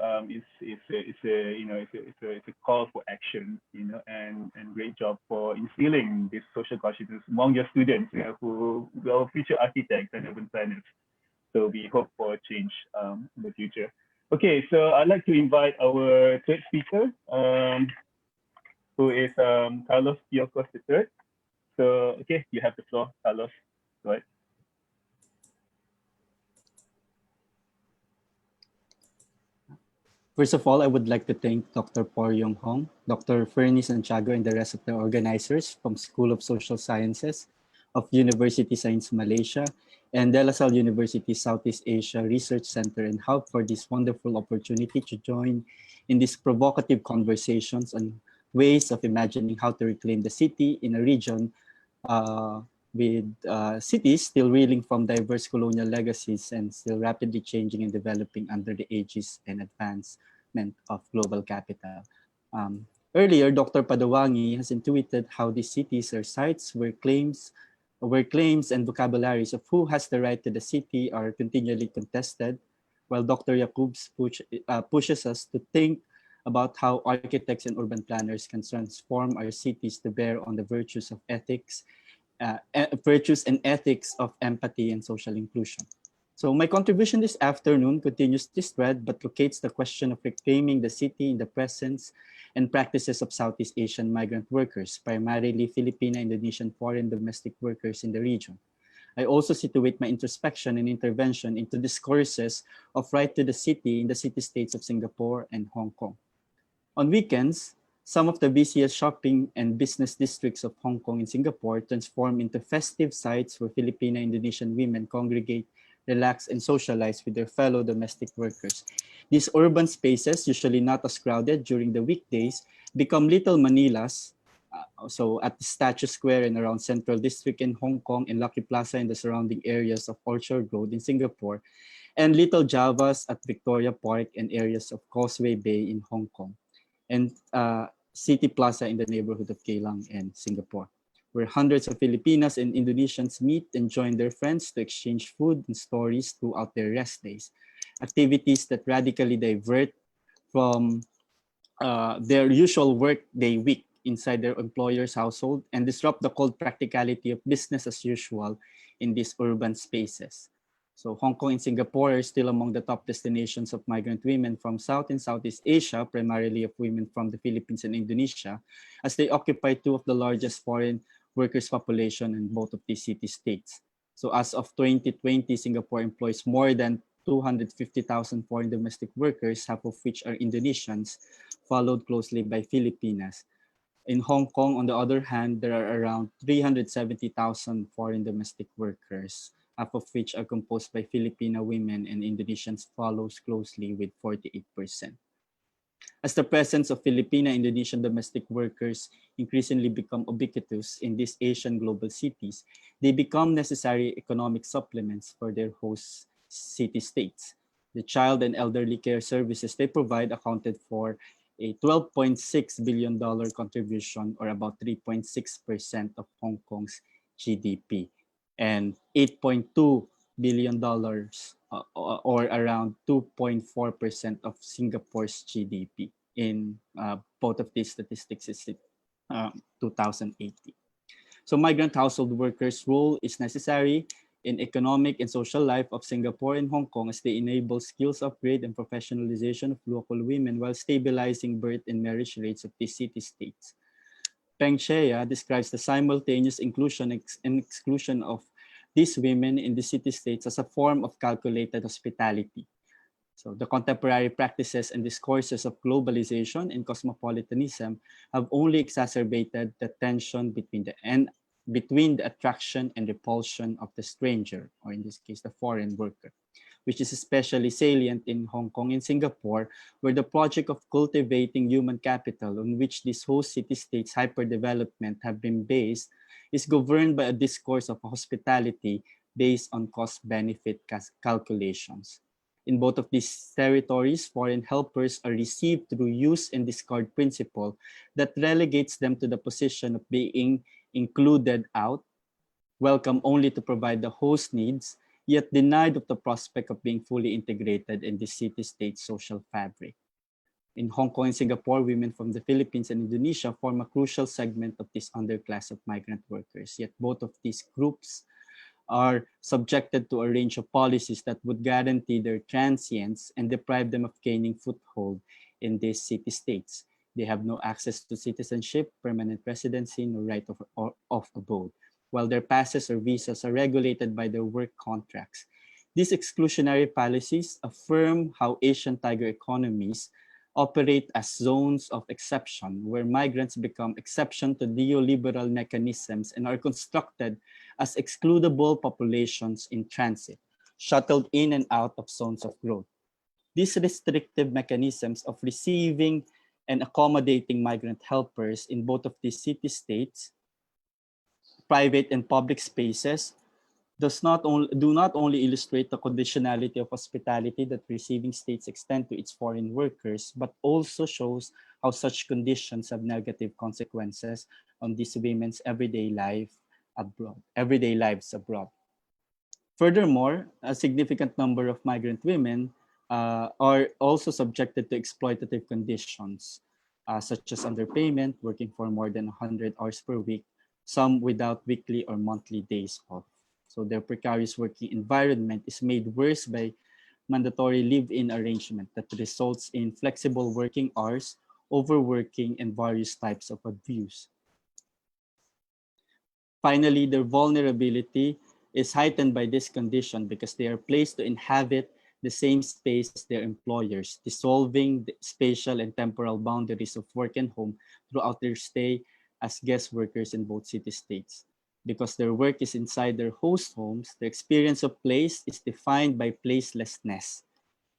it's a call for action, and great job for instilling this social consciousness among your students, who will future architects and urban planners. So we hope for change in the future. Okay, so I'd like to invite our third speaker, who is Carlos Piocos III. So, okay, you have the floor, Carlos. Go ahead. First of all, I would like to thank Dr. Por Yong Hong, Dr. Fernie Santiago, and the rest of the organizers from School of Social Sciences of University Science Malaysia and De La Salle University Southeast Asia Research Center and Hub for this wonderful opportunity to join in these provocative conversations on ways of imagining how to reclaim the city in a region with cities still reeling from diverse colonial legacies and still rapidly changing and developing under the aegis and advancement of global capital. Earlier, Dr. Padawangi has intuited how these cities are sites where claims and vocabularies of who has the right to the city are continually contested, while Dr. Yakoo pushes us to think about how architects and urban planners can transform our cities to bear on the virtues of ethics, virtues and ethics of empathy and social inclusion. So my contribution this afternoon continues this thread, but locates the question of reclaiming the city in the presence and practices of Southeast Asian migrant workers, primarily Filipino, Indonesian, foreign domestic workers in the region. I also situate my introspection and intervention into discourses of right to the city in the city-states of Singapore and Hong Kong. On weekends, some of the busiest shopping and business districts of Hong Kong and Singapore transform into festive sites where Filipino Indonesian women congregate, relax, and socialize with their fellow domestic workers. These urban spaces, usually not as crowded during the weekdays, become little Manilas, so at the Statue Square and around Central District in Hong Kong and Lucky Plaza in the surrounding areas of Orchard Road in Singapore, and Little Javas at Victoria Park and areas of Causeway Bay in Hong Kong, and City Plaza in the neighborhood of Geylang and Singapore, where hundreds of Filipinas and Indonesians meet and join their friends to exchange food and stories throughout their rest days, activities that radically divert from their usual workday week inside their employer's household and disrupt the cold practicality of business as usual in these urban spaces. So Hong Kong and Singapore are still among the top destinations of migrant women from South and Southeast Asia, primarily of women from the Philippines and Indonesia, as they occupy two of the largest foreign workers' population in both of these city-states. So as of 2020, Singapore employs more than 250,000 foreign domestic workers, half of which are Indonesians, followed closely by Filipinas. In Hong Kong, on the other hand, there are around 370,000 foreign domestic workers, half of which are composed by Filipino women, and Indonesians follows closely with 48%. As the presence of Filipino and Indonesian domestic workers increasingly become ubiquitous in these Asian global cities, they become necessary economic supplements for their host city-states. The child and elderly care services they provide accounted for a $12.6 billion contribution, or about 3.6% of Hong Kong's GDP, and $8.2 billion, or around 2.4% of Singapore's GDP. In both of these statistics is 2018. So migrant household workers' role is necessary in economic and social life of Singapore and Hong Kong as they enable skills upgrade and professionalization of local women while stabilizing birth and marriage rates of these city-states. Peng Shea describes the simultaneous inclusion and exclusion of these women in the city-states as a form of calculated hospitality. So the contemporary practices and discourses of globalization and cosmopolitanism have only exacerbated the tension between the attraction and repulsion of the stranger, or in this case, the foreign worker, which is especially salient in Hong Kong and Singapore, where the project of cultivating human capital on which these host city-states hyperdevelopment have been based is governed by a discourse of hospitality based on cost-benefit calculations. In both of these territories, foreign helpers are received through use and discard principle that relegates them to the position of being included out, welcome only to provide the host needs, yet denied of the prospect of being fully integrated in the city-state social fabric. In Hong Kong and Singapore, women from the Philippines and Indonesia form a crucial segment of this underclass of migrant workers, yet both of these groups are subjected to a range of policies that would guarantee their transience and deprive them of gaining foothold in these city-states. They have no access to citizenship, permanent residency, nor right of abode, while their passes or visas are regulated by their work contracts. These exclusionary policies affirm how Asian tiger economies operate as zones of exception, where migrants become exception to neoliberal mechanisms and are constructed as excludable populations in transit, shuttled in and out of zones of growth. These restrictive mechanisms of receiving and accommodating migrant helpers in both of these city-states, private and public spaces, do not only illustrate the conditionality of hospitality that receiving states extend to its foreign workers, but also shows how such conditions have negative consequences on these women's everyday lives abroad. Furthermore, a significant number of migrant women are also subjected to exploitative conditions, such as underpayment, working for more than 100 hours per week, some without weekly or monthly days off. So their precarious working environment is made worse by mandatory live-in arrangement that results in flexible working hours, overworking, and various types of abuse. Finally, their vulnerability is heightened by this condition because they are placed to inhabit the same space as their employers, dissolving the spatial and temporal boundaries of work and home throughout their stay as guest workers in both city-states. Because their work is inside their host homes, the experience of place is defined by placelessness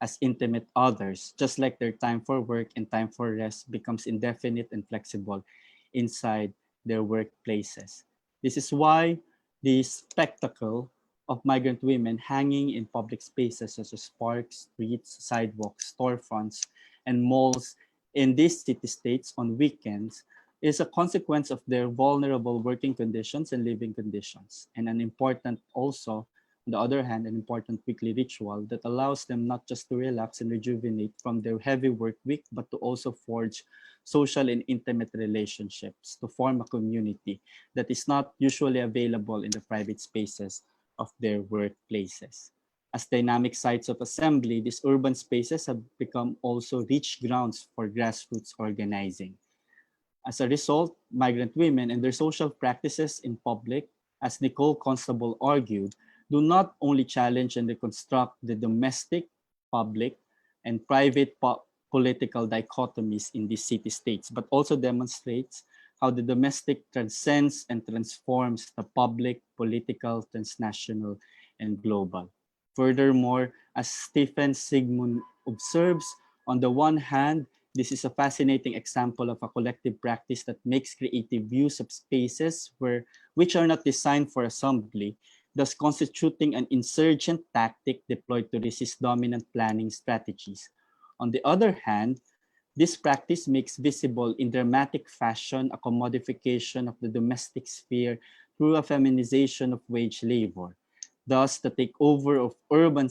as intimate others, just like their time for work and time for rest becomes indefinite and flexible inside their workplaces. This is why the spectacle of migrant women hanging in public spaces such as parks, streets, sidewalks, storefronts, and malls in these city-states on weekends is a consequence of their vulnerable working conditions and living conditions, and an important also, on the other hand, an important weekly ritual that allows them not just to relax and rejuvenate from their heavy work week, but to also forge social and intimate relationships to form a community that is not usually available in the private spaces of their workplaces. As dynamic sites of assembly, these urban spaces have become also rich grounds for grassroots organizing. As a result, migrant women and their social practices in public, as Nicole Constable argued, do not only challenge and reconstruct the domestic, public, and private political dichotomies in these city-states, but also demonstrates how the domestic transcends and transforms the public, political, transnational, and global. Furthermore, as Stephen Sigmund observes, on the one hand, this is a fascinating example of a collective practice that makes creative use of spaces which are not designed for assembly, thus constituting an insurgent tactic deployed to resist dominant planning strategies. On the other hand, this practice makes visible in dramatic fashion a commodification of the domestic sphere through a feminization of wage labor. Thus, the takeover of urban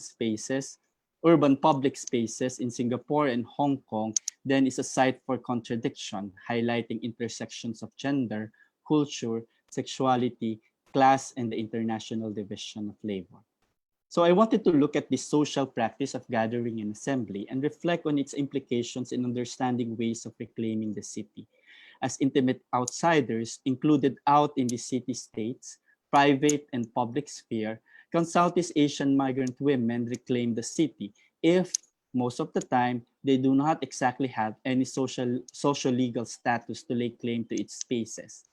public spaces in Singapore and Hong Kong then is a site for contradiction, highlighting intersections of gender, culture, sexuality, class, and the international division of labor. So I wanted to look at this social practice of gathering and assembly and reflect on its implications in understanding ways of reclaiming the city. As intimate outsiders included out in the city-states, private and public sphere, can Southeast Asian migrant women reclaim the city if, most of the time, they do not exactly have any social legal status to lay claim to its spaces?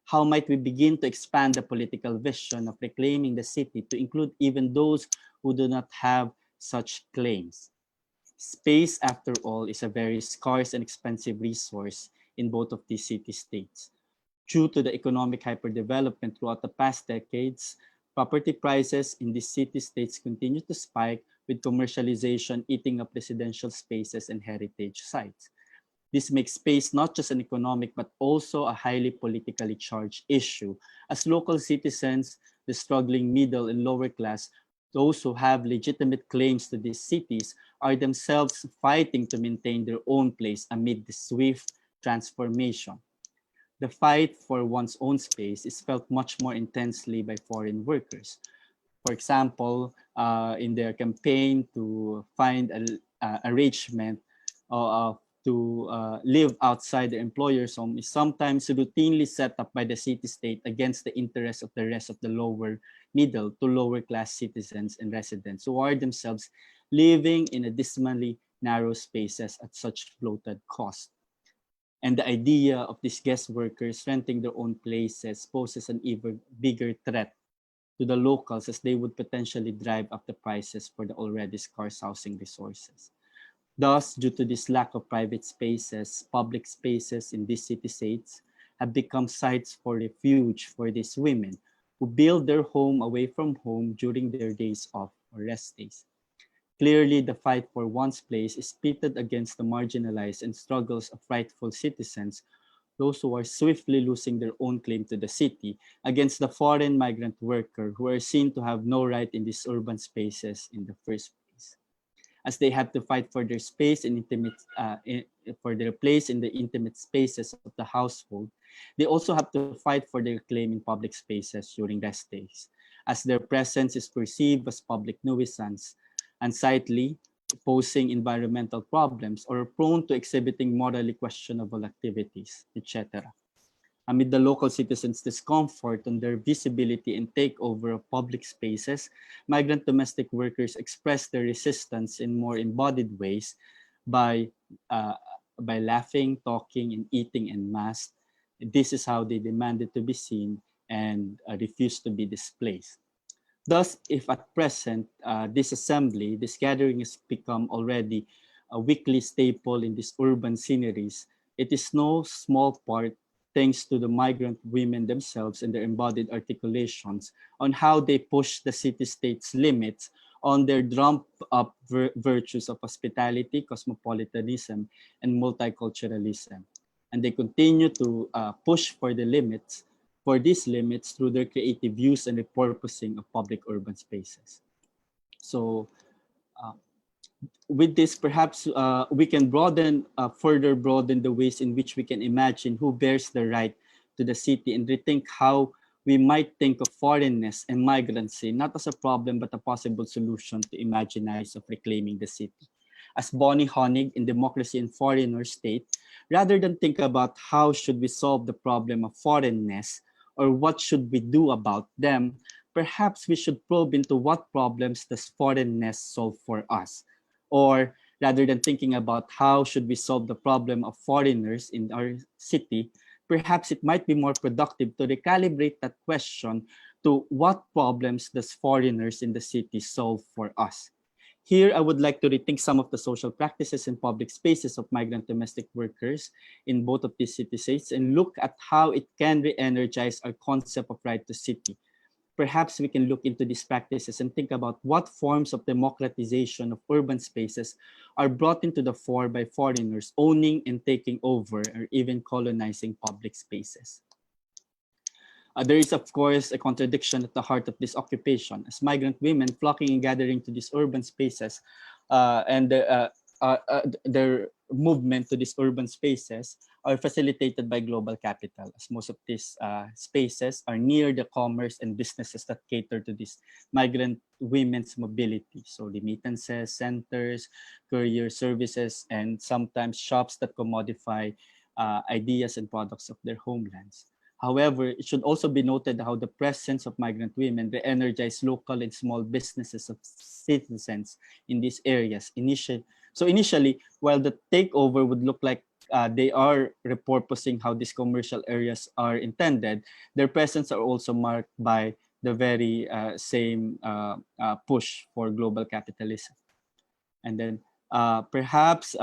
How might we begin to expand the political vision of reclaiming the city to include even those who do not have such claims? Space, after all, is a very scarce and expensive resource in both of these city-states. Due to the economic hyperdevelopment throughout the past decades, Property prices in these city-states continue to spike, with commercialization eating up residential spaces and heritage sites. This makes space not just an economic but also a highly politically charged issue, as local citizens, the struggling middle and lower class, those who have legitimate claims to these cities, are themselves fighting to maintain their own place amid the swift transformation. The fight for one's own space is felt much more intensely by foreign workers. For example, in their campaign to find an arrangement to live outside their employer's home is sometimes routinely set up by the city-state against the interests of the rest of the lower middle to lower class citizens and residents who are themselves living in a dismally narrow spaces at such bloated cost. And the idea of these guest workers renting their own places poses an even bigger threat to the locals, as they would potentially drive up the prices for the already scarce housing resources. Thus, due to this lack of private spaces, public spaces in these city-states have become sites for refuge for these women who build their home away from home during their days off or rest days. Clearly, the fight for one's place is pitted against the marginalized and struggles of rightful citizens, those who are swiftly losing their own claim to the city, against the foreign migrant worker who are seen to have no right in these urban spaces in the first place, as they have to fight for their space and for their place in the intimate spaces of the household. They also have to fight for their claim in public spaces during rest days, as their presence is perceived as public nuisance, unsightly, posing environmental problems, or prone to exhibiting morally questionable activities, etc. Amid the local citizens' discomfort on their visibility and takeover of public spaces, migrant domestic workers express their resistance in more embodied ways by laughing, talking, and eating en masse. This is how they demanded to be seen and refused to be displaced. Thus, if at present, this gathering has become already a weekly staple in these urban sceneries, it is no small part thanks to the migrant women themselves and their embodied articulations on how they push the city-state's limits on their drummed-up virtues of hospitality, cosmopolitanism, and multiculturalism. And they continue to push for these limits through their creative use and repurposing of public urban spaces. So with this, perhaps we can further broaden the ways in which we can imagine who bears the right to the city and rethink how we might think of foreignness and migrancy, not as a problem, but a possible solution to imaginize of reclaiming the city. As Bonnie Honig in Democracy and Foreigner state, rather than think about how should we solve the problem of foreignness or what should we do about them, perhaps we should probe into what problems does foreignness solve for us. Or rather than thinking about how should we solve the problem of foreigners in our city, perhaps it might be more productive to recalibrate that question to what problems does foreigners in the city solve for us. Here, I would like to rethink some of the social practices and public spaces of migrant domestic workers in both of these city-states and look at how it can re-energize our concept of right to city. Perhaps we can look into these practices and think about what forms of democratization of urban spaces are brought into the fore by foreigners owning and taking over or even colonizing public spaces. There is, of course, a contradiction at the heart of this occupation, as migrant women flocking and gathering to these urban spaces and their movement to these urban spaces are facilitated by global capital, as most of these spaces are near the commerce and businesses that cater to this migrant women's mobility. So remittances, centers, courier services, and sometimes shops that commodify ideas and products of their homelands. However, it should also be noted how the presence of migrant women re-energize local and small businesses of citizens in these areas. Initially, while the takeover would look like they are repurposing how these commercial areas are intended, their presence are also marked by the very same push for global capitalism. And then perhaps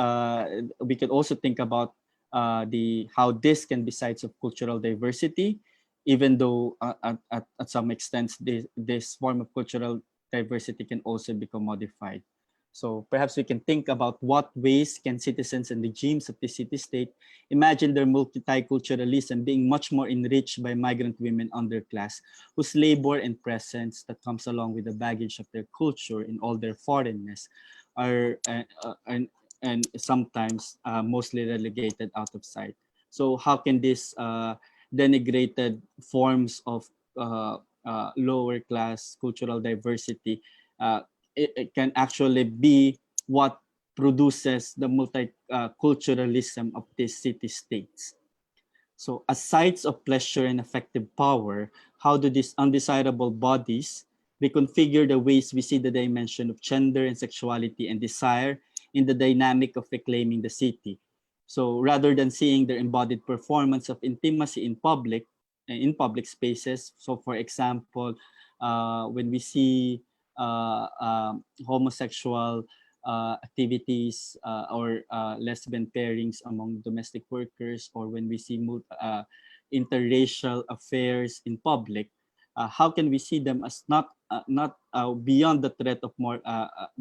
we could also think about how this can be sites of cultural diversity even though at some extent this form of cultural diversity can also be commodified. So perhaps we can think about what ways can citizens and regimes of the city-state imagine their multiculturalism being much more enriched by migrant women underclass, whose labor and presence that comes along with the baggage of their culture in all their foreignness are and sometimes mostly relegated out of sight. So how can this denigrated forms of lower class cultural diversity it can actually be what produces the multiculturalism of these city-states. So as sites of pleasure and effective power, how do these undesirable bodies reconfigure the ways we see the dimension of gender and sexuality and desire in the dynamic of reclaiming the city? So rather than seeing their embodied performance of intimacy in public spaces, so for example, when we see homosexual activities or lesbian pairings among domestic workers, or when we see interracial affairs in public, how can we see them as not beyond the threat of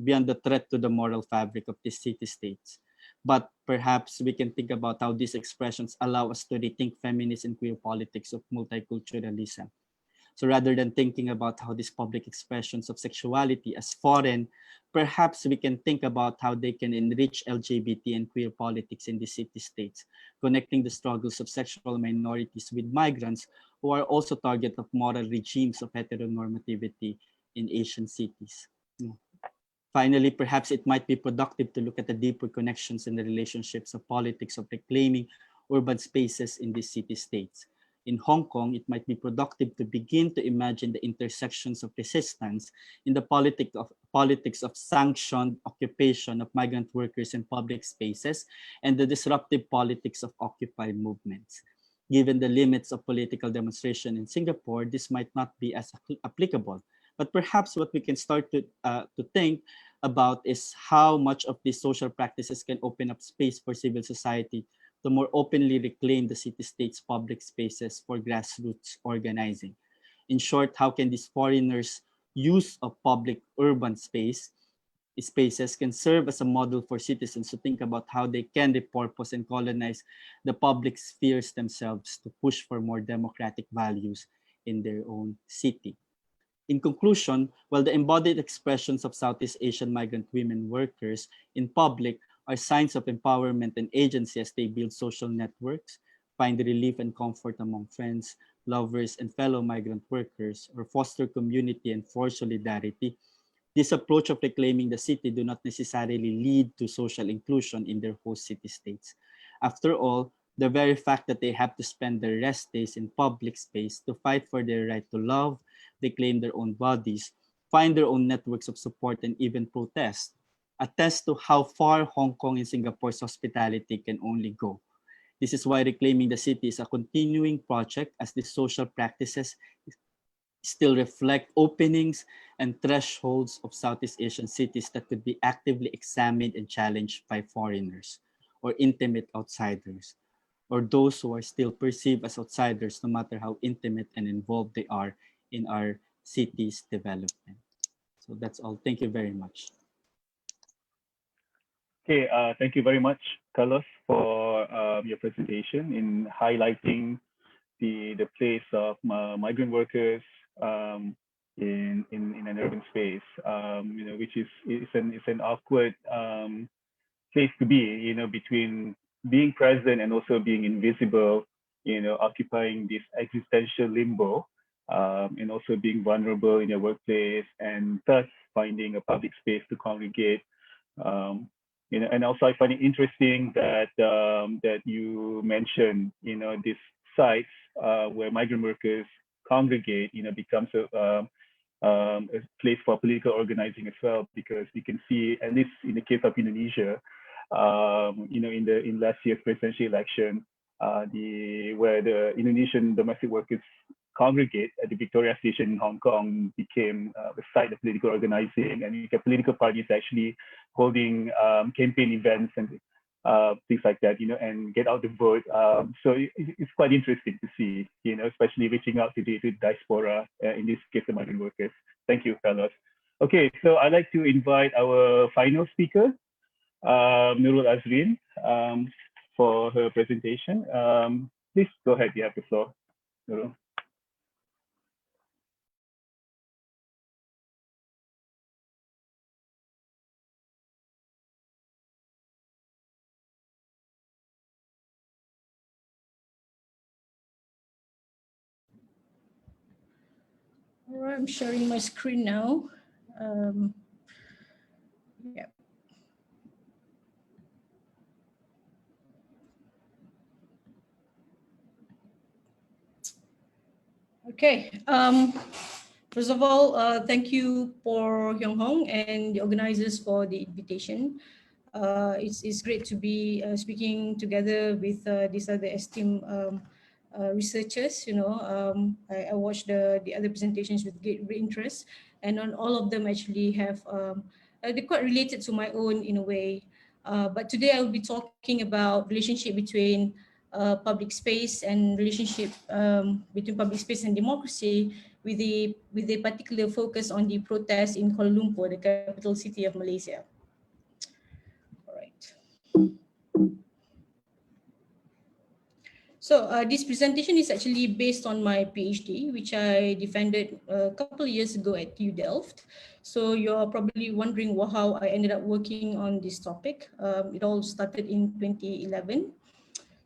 beyond the threat to the moral fabric of the city states? But perhaps we can think about how these expressions allow us to rethink feminist and queer politics of multiculturalism. So rather than thinking about how these public expressions of sexuality as foreign, perhaps we can think about how they can enrich LGBT and queer politics in the city-states, connecting the struggles of sexual minorities with migrants who are also target of moral regimes of heteronormativity in Asian cities. Finally, perhaps it might be productive to look at the deeper connections in the relationships of politics of reclaiming urban spaces in these city-states. In Hong Kong, it might be productive to begin to imagine the intersections of resistance in the politics of sanctioned occupation of migrant workers in public spaces and the disruptive politics of Occupy movements. Given the limits of political demonstration in Singapore, this might not be as applicable. But perhaps what we can start to think about is how much of these social practices can open up space for civil society to more openly reclaim the city-state's public spaces for grassroots organizing. In short, how can these foreigners' use of public urban spaces can serve as a model for citizens to think about how they can repurpose and colonize the public spheres themselves to push for more democratic values in their own city. In conclusion, while the embodied expressions of Southeast Asian migrant women workers in public are signs of empowerment and agency as they build social networks, find relief and comfort among friends, lovers, and fellow migrant workers, or foster community and forge solidarity, this approach of reclaiming the city do not necessarily lead to social inclusion in their host city-states. After all, the very fact that they have to spend their rest days in public space to fight for their right to love, reclaim their own bodies, find their own networks of support, and even protest, attest to how far Hong Kong and Singapore's hospitality can only go. This is why reclaiming the city is a continuing project, as these social practices still reflect openings and thresholds of Southeast Asian cities that could be actively examined and challenged by foreigners or intimate outsiders, or those who are still perceived as outsiders, no matter how intimate and involved they are in our city's development. So that's all. Thank you very much. Okay, thank you very much, Carlos, for your presentation in highlighting the place of migrant workers in an urban space, which is an awkward place to be, between being present and also being invisible, occupying this existential limbo, and also being vulnerable in your workplace, and thus finding a public space to congregate. And also I find it interesting that that you mentioned, these sites where migrant workers congregate, becomes a place for political organizing as well, because you can see, at least in the case of Indonesia, in last year's presidential election, where the Indonesian domestic workers congregate at the Victoria Station in Hong Kong became a site of political organizing, and you get political parties actually holding campaign events and things like that, and get out the vote. So it's quite interesting to see, especially reaching out to the diaspora, in this case, the migrant workers. Thank you, Carlos. Okay, so I'd like to invite our final speaker, Nurul Azrin, for her presentation. Please go ahead, you have the floor, Nurul. All right, I'm sharing my screen now. Yeah. Okay. First of all, thank you for Hyung Hong and the organizers for the invitation. It's great to be speaking together with these other esteemed researchers. I watched the other presentations with great interest, and on all of them actually have they're quite related to my own in a way. But today I will be talking about relationship between public space and relationship between public space and democracy, with a particular focus on the protests in Kuala Lumpur, the capital city of Malaysia. All right. So this presentation is actually based on my PhD, which I defended a couple of years ago at U Delft. So you're probably wondering how I ended up working on this topic. It all started in 2011.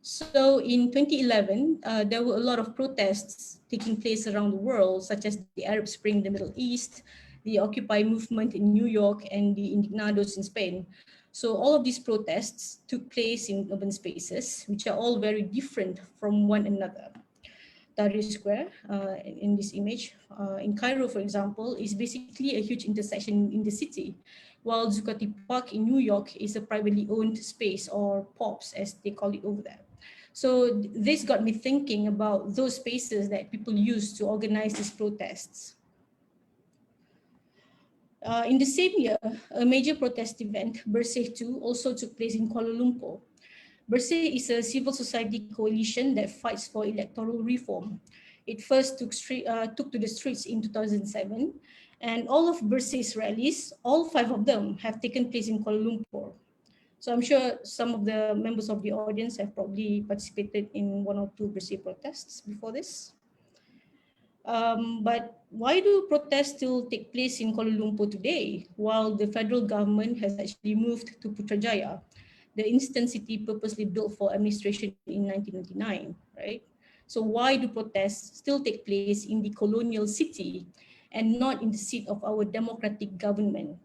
So in 2011, there were a lot of protests taking place around the world, such as the Arab Spring in the Middle East, the Occupy movement in New York, and the Indignados in Spain. So all of these protests took place in urban spaces, which are all very different from one another. Tahrir Square in this image, in Cairo, for example, is basically a huge intersection in the city, while Zuccotti Park in New York is a privately owned space, or POPs as they call it over there. So this got me thinking about those spaces that people use to organize these protests. In the same year, a major protest event, Bersih 2, also took place in Kuala Lumpur. Bersih is a civil society coalition that fights for electoral reform. It first took to the streets in 2007, and all of Bersih's rallies, all 5 of them, have taken place in Kuala Lumpur. So I'm sure some of the members of the audience have probably participated in 1 or 2 Bersih protests before this. But why do protests still take place in Kuala Lumpur today, while the federal government has actually moved to Putrajaya, the instant city purposely built for administration in 1999, right? So why do protests still take place in the colonial city and not in the seat of our democratic government?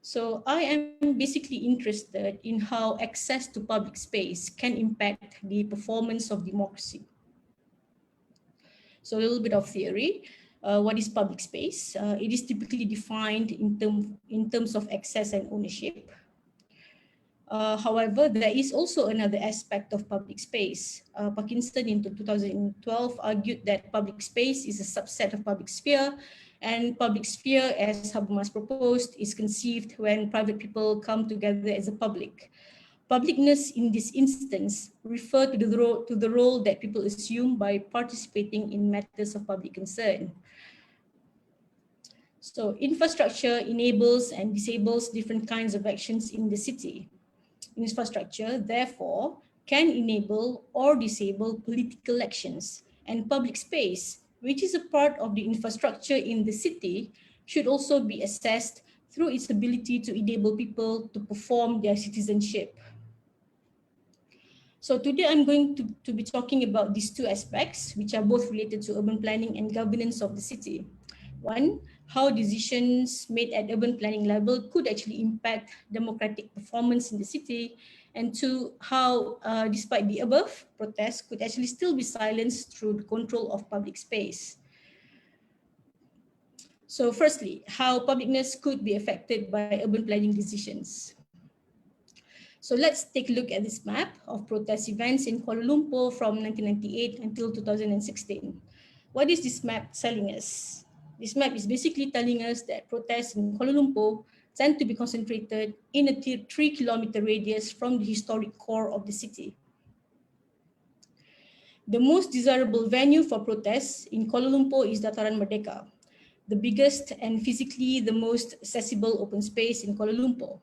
So I am basically interested in how access to public space can impact the performance of democracy. So a little bit of theory. What is public space? It is typically defined in terms of access and ownership. However, there is also another aspect of public space. Parkinson in 2012 argued that public space is a subset of public sphere, and public sphere, as Habermas proposed, is conceived when private people come together as a public. Publicness in this instance refer to the role that people assume by participating in matters of public concern. So infrastructure enables and disables different kinds of actions in the city. Infrastructure, therefore, can enable or disable political actions, and public space, which is a part of the infrastructure in the city, should also be assessed through its ability to enable people to perform their citizenship. So today I'm going to be talking about these 2 aspects, which are both related to urban planning and governance of the city. 1, how decisions made at urban planning level could actually impact democratic performance in the city. And 2, how, despite the above, protests could actually still be silenced through the control of public space. So firstly, how publicness could be affected by urban planning decisions. So let's take a look at this map of protest events in Kuala Lumpur from 1998 until 2016. What is this map telling us? This map is basically telling us that protests in Kuala Lumpur tend to be concentrated in a 3-kilometer radius from the historic core of the city. The most desirable venue for protests in Kuala Lumpur is Dataran Merdeka, the biggest and physically the most accessible open space in Kuala Lumpur.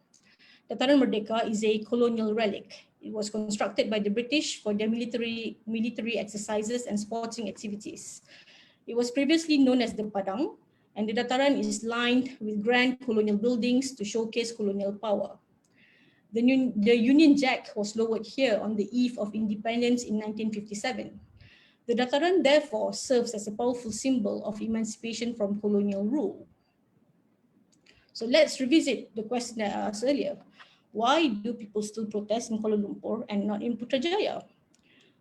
Dataran Merdeka is a colonial relic. It was constructed by the British for their military exercises and sporting activities. It was previously known as the Padang, and the Dataran is lined with grand colonial buildings to showcase colonial power. The Union Jack was lowered here on the eve of independence in 1957. The Dataran therefore serves as a powerful symbol of emancipation from colonial rule. So let's revisit the question that I asked earlier. Why do people still protest in Kuala Lumpur and not in Putrajaya?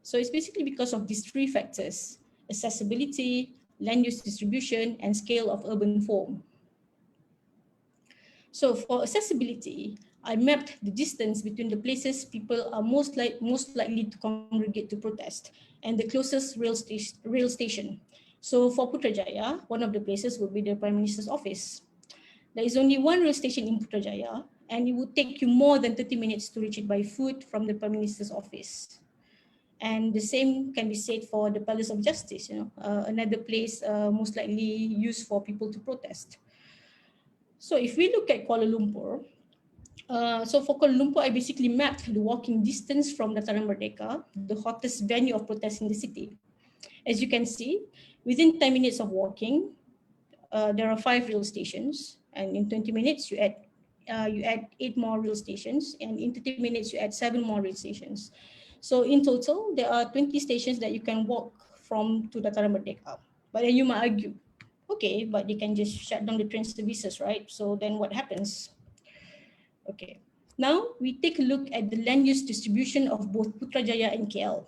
So it's basically because of these three factors: accessibility, land use distribution, and scale of urban form. So for accessibility, I mapped the distance between the places people are most likely to congregate to protest and the closest rail station. So for Putrajaya, one of the places would be the Prime Minister's office. There is only one rail station in Putrajaya, and it would take you more than 30 minutes to reach it by foot from the Prime Minister's office. And the same can be said for the Palace of Justice, another place most likely used for people to protest. So if we look at Kuala Lumpur, so for Kuala Lumpur, I basically mapped the walking distance from Dataran Merdeka, the hottest venue of protest in the city. As you can see, within 10 minutes of walking, there are 5 rail stations, and in 20 minutes you add 8 more rail stations, and in 30 minutes you add 7 more rail stations. So in total, there are 20 stations that you can walk from to Dataran Merdeka. But then you might argue, okay, but they can just shut down the train services, right? So then what happens? Okay, now we take a look at the land use distribution of both Putrajaya and KL.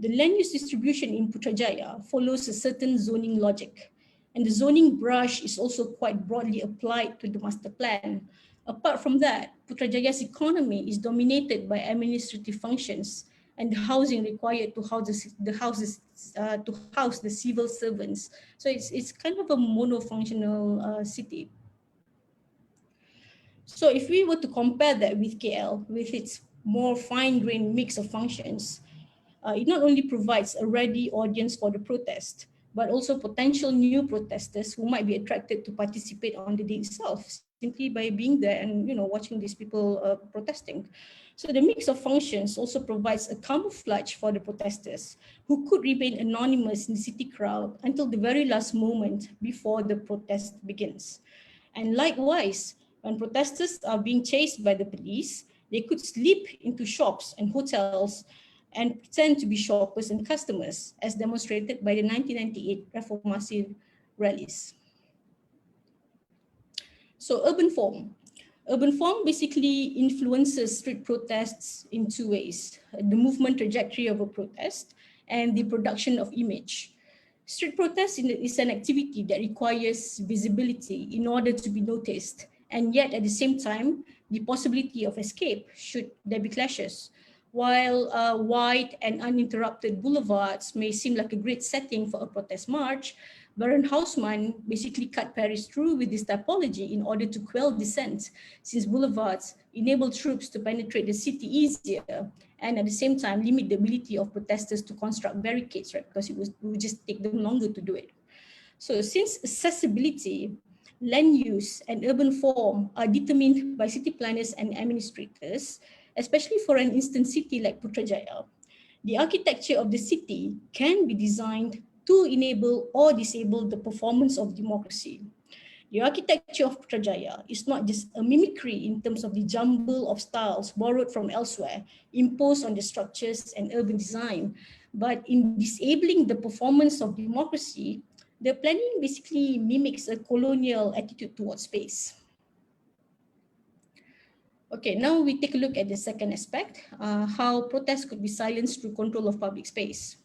The land use distribution in Putrajaya follows a certain zoning logic, and the zoning brush is also quite broadly applied to the master plan. Apart from that, Putrajaya's economy is dominated by administrative functions and the housing required to house the civil servants. So it's kind of a monofunctional city. So if we were to compare that with KL, with its more fine-grained mix of functions, it not only provides a ready audience for the protest, but also potential new protesters who might be attracted to participate on the day itself, simply by being there and watching these people protesting. So the mix of functions also provides a camouflage for the protesters who could remain anonymous in the city crowd until the very last moment before the protest begins. And likewise, when protesters are being chased by the police, they could slip into shops and hotels and pretend to be shoppers and customers, as demonstrated by the 1998 Reformasi rallies. So urban form. Urban form basically influences street protests in 2 ways: the movement trajectory of a protest and the production of image. Street protest is an activity that requires visibility in order to be noticed, and yet at the same time, the possibility of escape should there be clashes. While wide and uninterrupted boulevards may seem like a great setting for a protest march, Baron Haussmann basically cut Paris through with this typology in order to quell dissent, since boulevards enable troops to penetrate the city easier and at the same time limit the ability of protesters to construct barricades, right? Because it would just take them longer to do it. So since accessibility, land use, and urban form are determined by city planners and administrators, especially for an instant city like Putrajaya, the architecture of the city can be designed to enable or disable the performance of democracy. The architecture of Putrajaya is not just a mimicry in terms of the jumble of styles borrowed from elsewhere, imposed on the structures and urban design, but in disabling the performance of democracy, the planning basically mimics a colonial attitude towards space. Okay, now we take a look at the second aspect, how protests could be silenced through control of public space.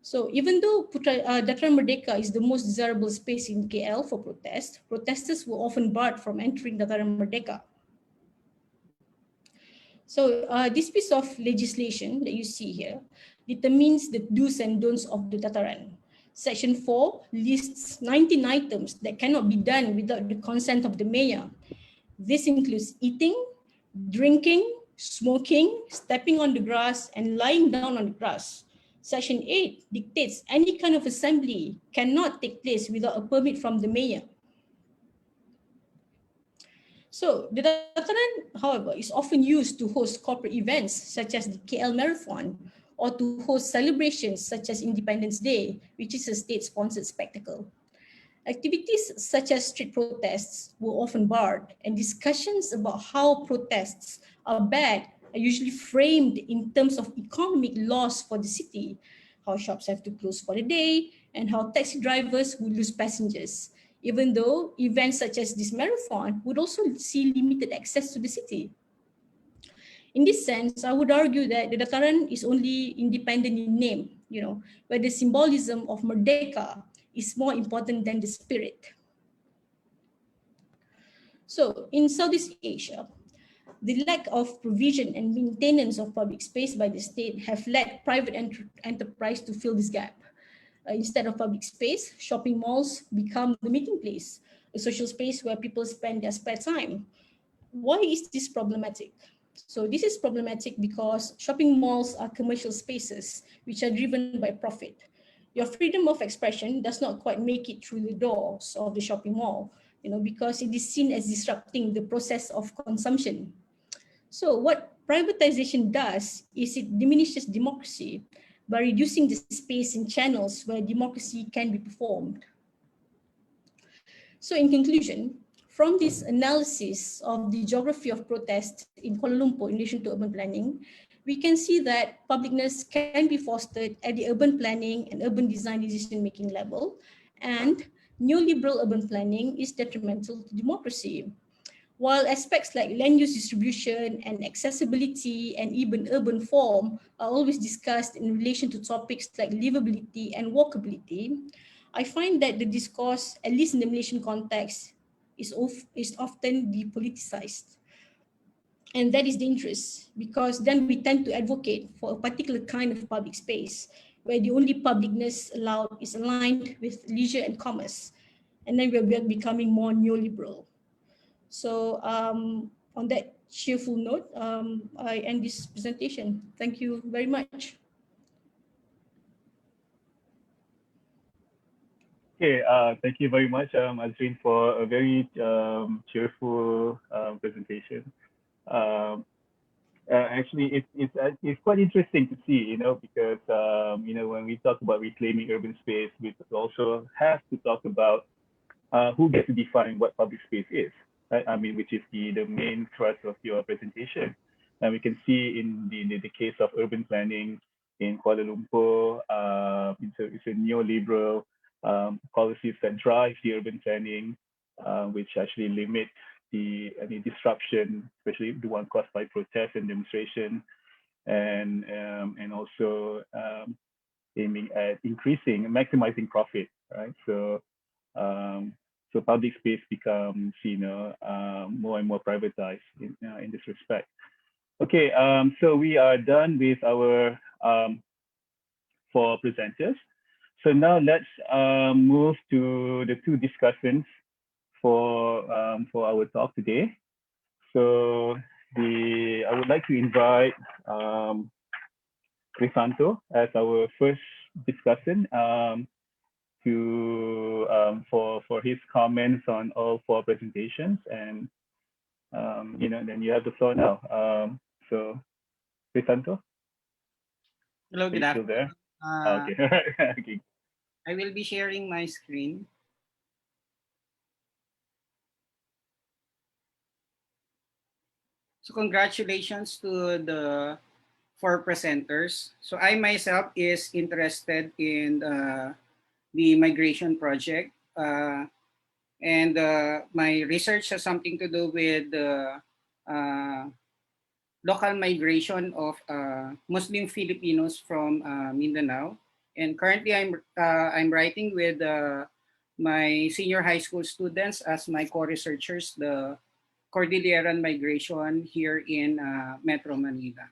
So even though Dataran Merdeka is the most desirable space in KL for protest, protesters were often barred from entering Dataran Merdeka. So this piece of legislation that you see here determines the do's and don'ts of the Dataran. Section 4 lists 19 items that cannot be done without the consent of the mayor. This includes eating, drinking, smoking, stepping on the grass, and lying down on the grass. Section 8 dictates any kind of assembly cannot take place without a permit from the mayor. So the Dataran, however, is often used to host corporate events such as the KL Marathon, or to host celebrations such as Independence Day, which is a state-sponsored spectacle. Activities such as street protests were often barred, and discussions about how protests are bad are usually framed in terms of economic loss for the city, how shops have to close for the day, and how taxi drivers would lose passengers, even though events such as this marathon would also see limited access to the city. In this sense, I would argue that the Dataran is only independent in name, where the symbolism of Merdeka is more important than the spirit. So in Southeast Asia, the lack of provision and maintenance of public space by the state have led private enterprise to fill this gap. Instead of public space, shopping malls become the meeting place, a social space where people spend their spare time. Why is this problematic? So this is problematic because shopping malls are commercial spaces which are driven by profit. Your freedom of expression does not quite make it through the doors of the shopping mall, because it is seen as disrupting the process of consumption. So what privatization does is it diminishes democracy by reducing the space in channels where democracy can be performed. So in conclusion, from this analysis of the geography of protest in Kuala Lumpur in relation to urban planning, we can see that publicness can be fostered at the urban planning and urban design decision-making level, and neoliberal urban planning is detrimental to democracy. While aspects like land use distribution and accessibility and even urban form are always discussed in relation to topics like livability and walkability, I find that the discourse, at least in the Malaysian context, is often depoliticized. And that is dangerous because then we tend to advocate for a particular kind of public space where the only publicness allowed is aligned with leisure and commerce. And then we're becoming more neoliberal. So on that cheerful note, I end this presentation. Thank you very much. Okay, thank you very much, Azrin, for a very cheerful presentation. Actually, it's quite interesting to see, because when we talk about reclaiming urban space, we also have to talk about who gets to define what public space is, right? I mean, which is the main thrust of your presentation. And we can see in the case of urban planning in Kuala Lumpur, it's a neoliberal policies that drive the urban planning, which actually limit any disruption, especially the one caused by protest and demonstration, and also aiming at increasing and maximizing profit, right? So public space becomes, more and more privatized in this respect. Okay, so we are done with our 4 presenters. So now let's move to the 2 discussants for our talk today. So I would like to invite Crisanto as our first discussant for his comments on all 4 presentations, and then you have the floor now. So Crisanto. Hello, good afternoon. Okay. Okay. I will be sharing my screen. So congratulations to the 4 presenters. So I myself is interested in the migration project, and my research has something to do with local migration of Muslim Filipinos from Mindanao. And currently, I'm writing with my senior high school students as my co-researchers the Cordilleran migration here in Metro Manila.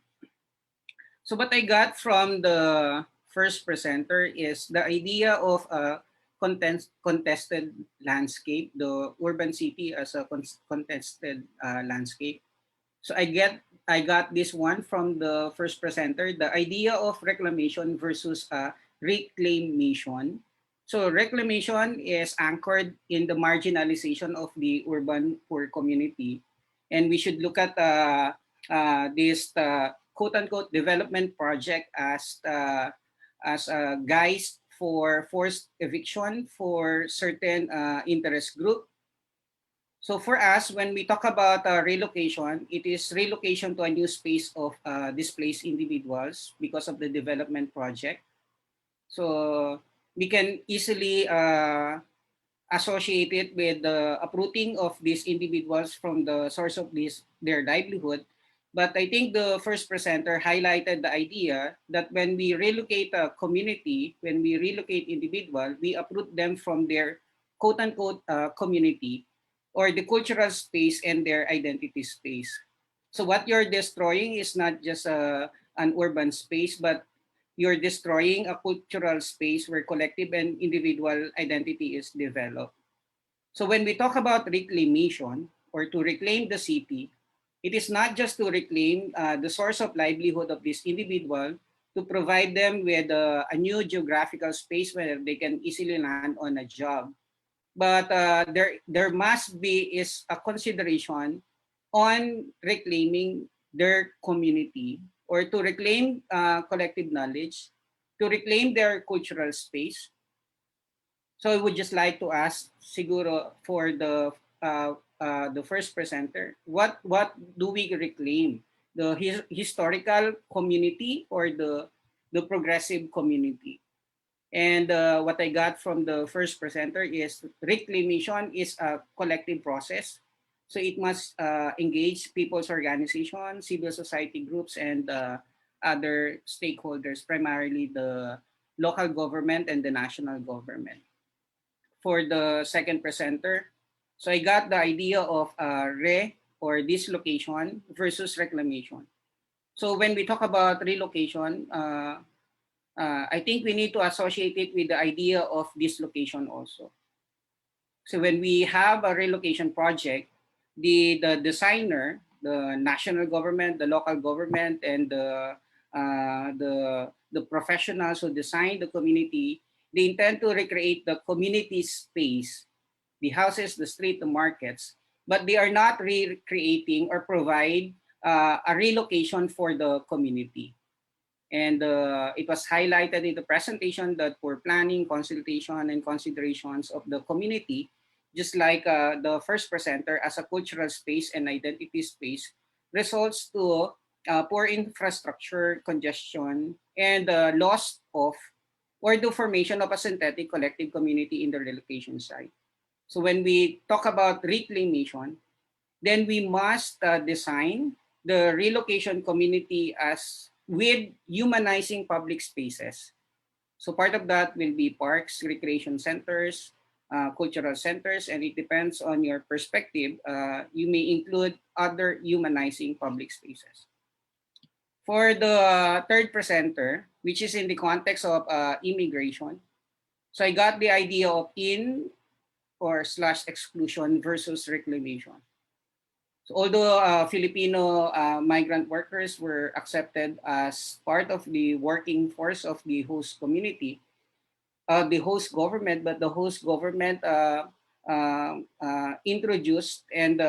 So what I got from the first presenter is the idea of a contested landscape, the urban city as a contested landscape. So I got this one from the first presenter, the idea of reclamation versus reclamation. So reclamation is anchored in the marginalization of the urban poor community. And we should look at this quote-unquote development project as a guise for forced eviction for certain interest group. So for us, when we talk about relocation, it is relocation to a new space of displaced individuals because of the development project. So we can easily associate it with the uprooting of these individuals from the source of their livelihood. But I think the first presenter highlighted the idea that when we relocate a community, when we relocate individual, we uproot them from their quote-unquote community or the cultural space and their identity space. So what you're destroying is not just an urban space, but you're destroying a cultural space where collective and individual identity is developed. So when we talk about reclamation or to reclaim the city, it is not just to reclaim the source of livelihood of this individual, to provide them with a new geographical space where they can easily land on a job. But there must be is a consideration on reclaiming their community or to reclaim collective knowledge, to reclaim their cultural space. So I would just like to ask siguro for the first presenter, what do we reclaim? The historical community or the progressive community? And what I got from the first presenter is reclamation is a collective process. So it must engage people's organizations, civil society groups, and other stakeholders, primarily the local government and the national government. For the second presenter, so I got the idea of or dislocation versus reclamation. So when we talk about relocation, I think we need to associate it with the idea of dislocation also. So when we have a relocation project, the designer, the national government, the local government, and the professionals who design the community, they intend to recreate the community space, the houses, the street, the markets, but they are not recreating or provide a relocation for the community. And it was highlighted in the presentation that for planning, consultation, and considerations of the community, just like the first presenter, as a cultural space and identity space, results to poor infrastructure, congestion, and loss of or the formation of a synthetic collective community in the relocation site. So when we talk about reclamation, then we must design the relocation community as with humanizing public spaces. So part of that will be parks, recreation centers, cultural centers, and it depends on your perspective. You may include other humanizing public spaces. For the third presenter, which is in the context of immigration, so I got the idea of in or / exclusion versus reclamation. So although Filipino migrant workers were accepted as part of the working force of the host community, the host government, but the host government introduced and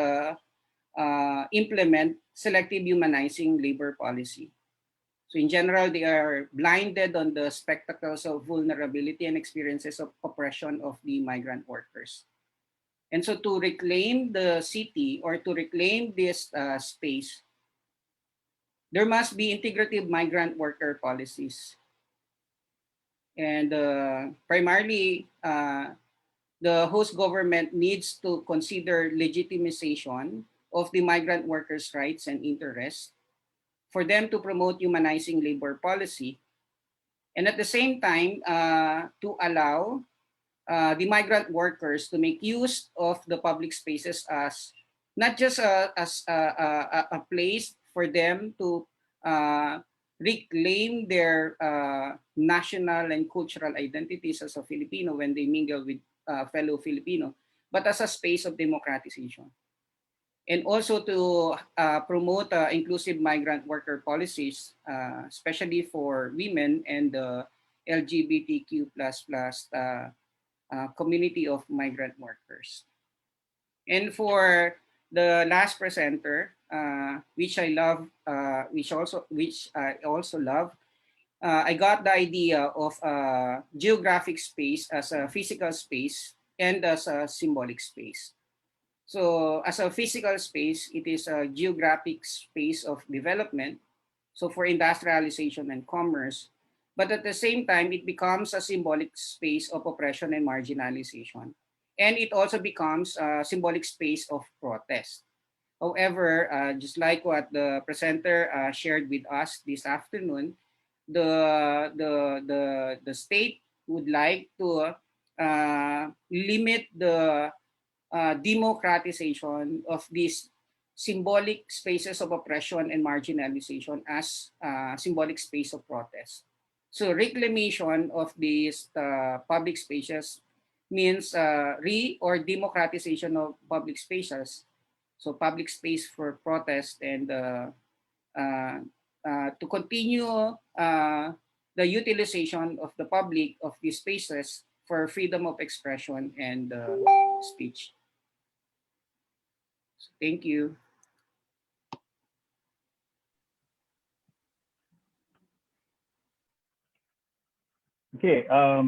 implement selective humanizing labor policy. So in general, they are blinded on the spectacles of vulnerability and experiences of oppression of the migrant workers. And so to reclaim the city or to reclaim this space, there must be integrative migrant worker policies. And primarily, the host government needs to consider legitimization of the migrant workers' rights and interests for them to promote humanizing labor policy. And at the same time, to allow the migrant workers to make use of the public spaces as not just as a place for them to reclaim their national and cultural identities as a Filipino when they mingle with fellow Filipino, but as a space of democratization. And also to promote inclusive migrant worker policies, especially for women and the LGBTQ++ community of migrant workers. And for the last presenter, which I love, which I also love, I got the idea of geographic space as a physical space and as a symbolic space. So as a physical space, it is a geographic space of development, so for industrialization and commerce, but at the same time, it becomes a symbolic space of oppression and marginalization. And it also becomes a symbolic space of protest. However, just like what the presenter shared with us this afternoon, the state would like to limit the democratization of these symbolic spaces of oppression and marginalization as symbolic space of protest. So reclamation of these public spaces means or democratization of public spaces. So public space for protest and to continue the utilization of the public of these spaces for freedom of expression and speech. So thank you. Okay,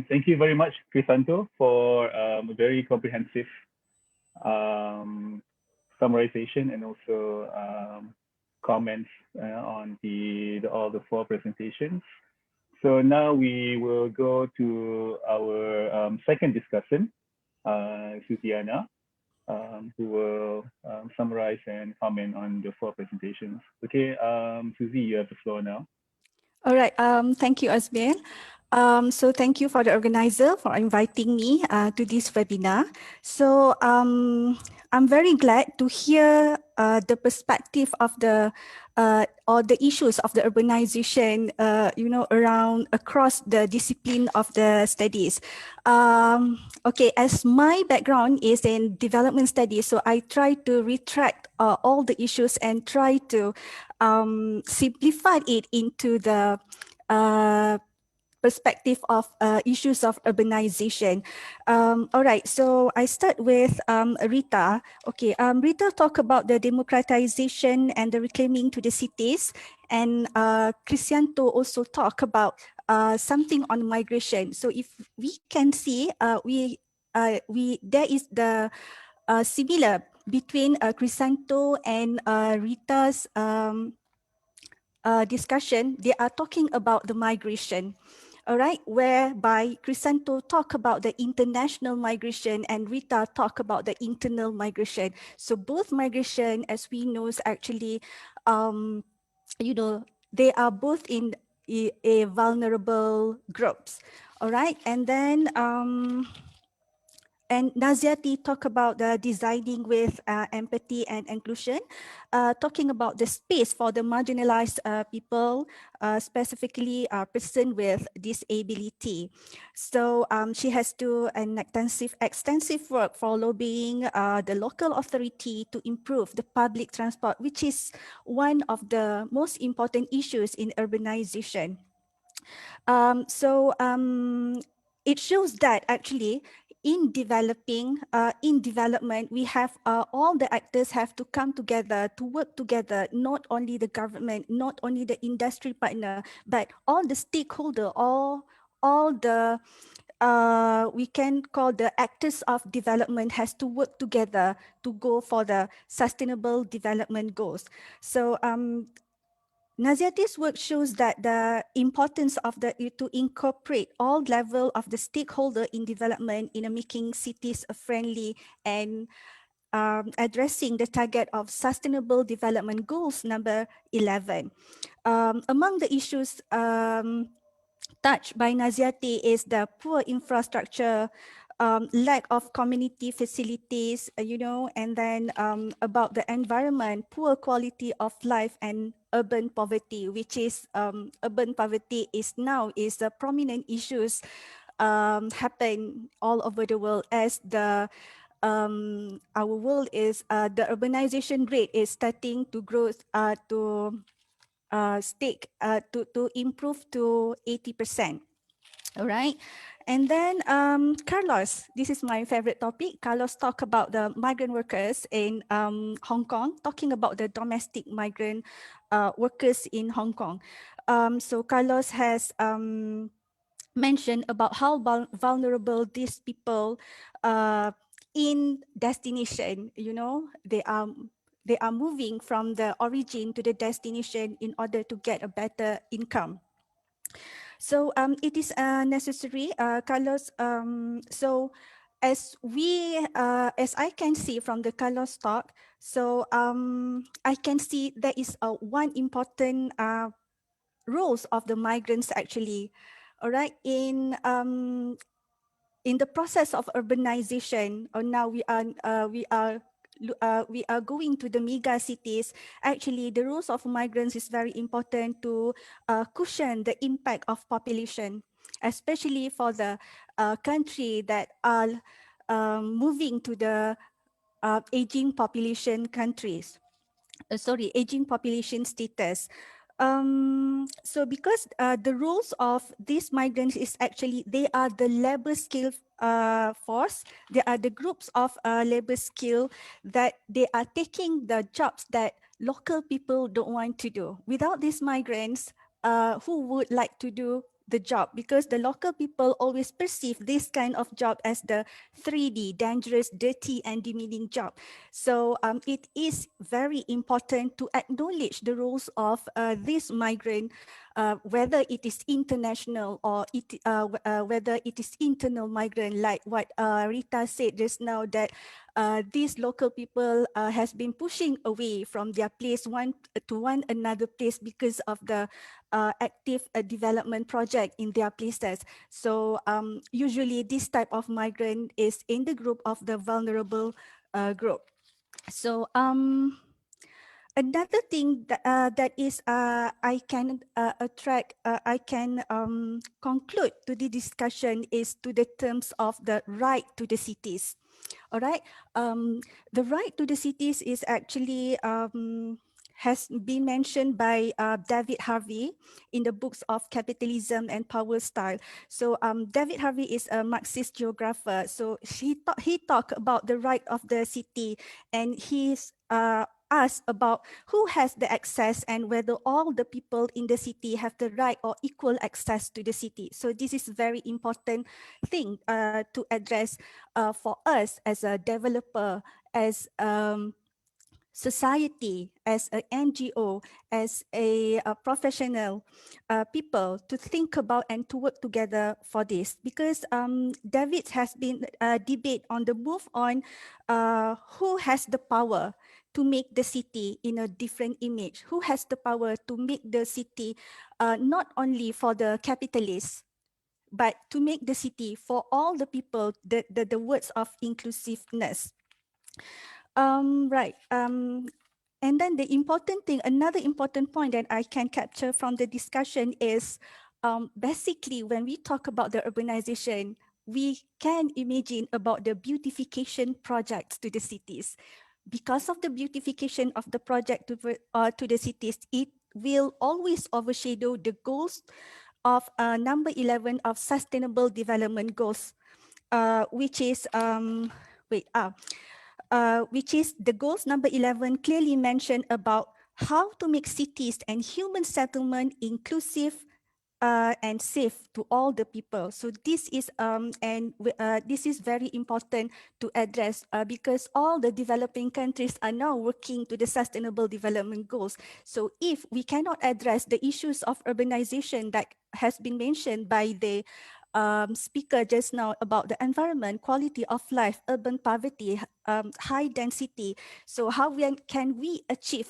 thank you very much, Crisanto, for a very comprehensive summarization and also comments on all the 4 presentations. So now we will go to our second discussant, Susiana, who will summarize and comment on the 4 presentations. Okay, Susie, you have the floor now. All right. Thank you, Azmin. So thank you for the organizer for inviting me to this webinar. So I'm very glad to hear the perspective of the or the issues of the urbanization, around across the discipline of the studies. Okay, as my background is in development studies, so I try to retract all the issues and try to simplify it into the perspective of issues of urbanization. All right, so I start with Rita. Okay, Rita talked about the democratization and the reclaiming to the cities, and Crisanto also talked about something on migration. So if we can see, there is the similar between Crisanto and Rita's discussion. They are talking about the migration. All right, whereby Crisanto talk about the international migration and Rita talk about the internal migration. So both migration, as we know, is actually, they are both in a vulnerable groups. All right, and then and Naziriti talk about the designing with empathy and inclusion, talking about the space for the marginalized people, specifically person with disability. So she has to an extensive work for lobbying the local authority to improve the public transport, which is one of the most important issues in urbanization. It shows that actually in development, we have all the actors have to come together to work together, not only the government, not only the industry partner, but all the stakeholder, all the we can call the actors of development has to work together to go for the sustainable development goals. So Naziriti's work shows that the importance of to incorporate all level of the stakeholder in development in making cities friendly and addressing the target of sustainable development goals number 11. Among the issues touched by Naziriti is the poor infrastructure lack of community facilities, and then about the environment, poor quality of life, and urban poverty, which is urban poverty is a prominent issues happen all over the world as our world is the urbanization rate is starting to grow to improve to 80%. All right. And then Carlos, this is my favorite topic. Carlos talked about the migrant workers in Hong Kong, talking about the domestic migrant workers in Hong Kong. So Carlos has mentioned about how vulnerable these people in destination, they are moving from the origin to the destination in order to get a better income. So it is necessary, Carlos. So as I can see from the Carlos talk, so I can see there is one important roles of the migrants actually. All right, in the process of urbanization, or now we are going to the mega cities. Actually, the roles of migrants is very important to cushion the impact of population, especially for the country that are moving to the aging population countries. Aging population status. So because the roles of these migrants is actually, they are the labor skill force. They are the groups of labor skill that they are taking the jobs that local people don't want to do. Without these migrants, who would like to do the job? Because the local people always perceive this kind of job as the 3D, dangerous, dirty, and demeaning job. So it is very important to acknowledge the roles of this migrant, whether it is international or whether it is internal migrant, like what Rita said just now, that these local people has been pushing away from their place one another place because of the active development project in their places. So usually this type of migrant is in the group of the vulnerable group. So another thing that is I can conclude to the discussion is to the terms of the right to the cities. All right, the right to the cities is actually has been mentioned by David Harvey in the books of Capitalism and Power Style. So David Harvey is a Marxist geographer. So he talked about the right of the city, and he's asked about who has the access and whether all the people in the city have the right or equal access to the city. So this is very important thing to address for us as a developer, as society, as an NGO, as a professional people, to think about and to work together for this. Because David has been a debate on the move on who has the power to make the city in a different image, who has the power to make the city not only for the capitalists, but to make the city for all the people, the words of inclusiveness. Right. And then the important thing, another important point that I can capture from the discussion is basically when we talk about the urbanization, we can imagine about the beautification projects to the cities. Because of the beautification of the project to the cities, it will always overshadow the goals of number 11 of Sustainable Development Goals, which is which is the goals number 11 clearly mentioned about how to make cities and human settlement inclusive and safe to all the people. So this is this is very important to address because all the developing countries are now working to the Sustainable Development Goals. So if we cannot address the issues of urbanization that has been mentioned by the speaker just now about the environment, quality of life, urban poverty, high density. So how can we achieve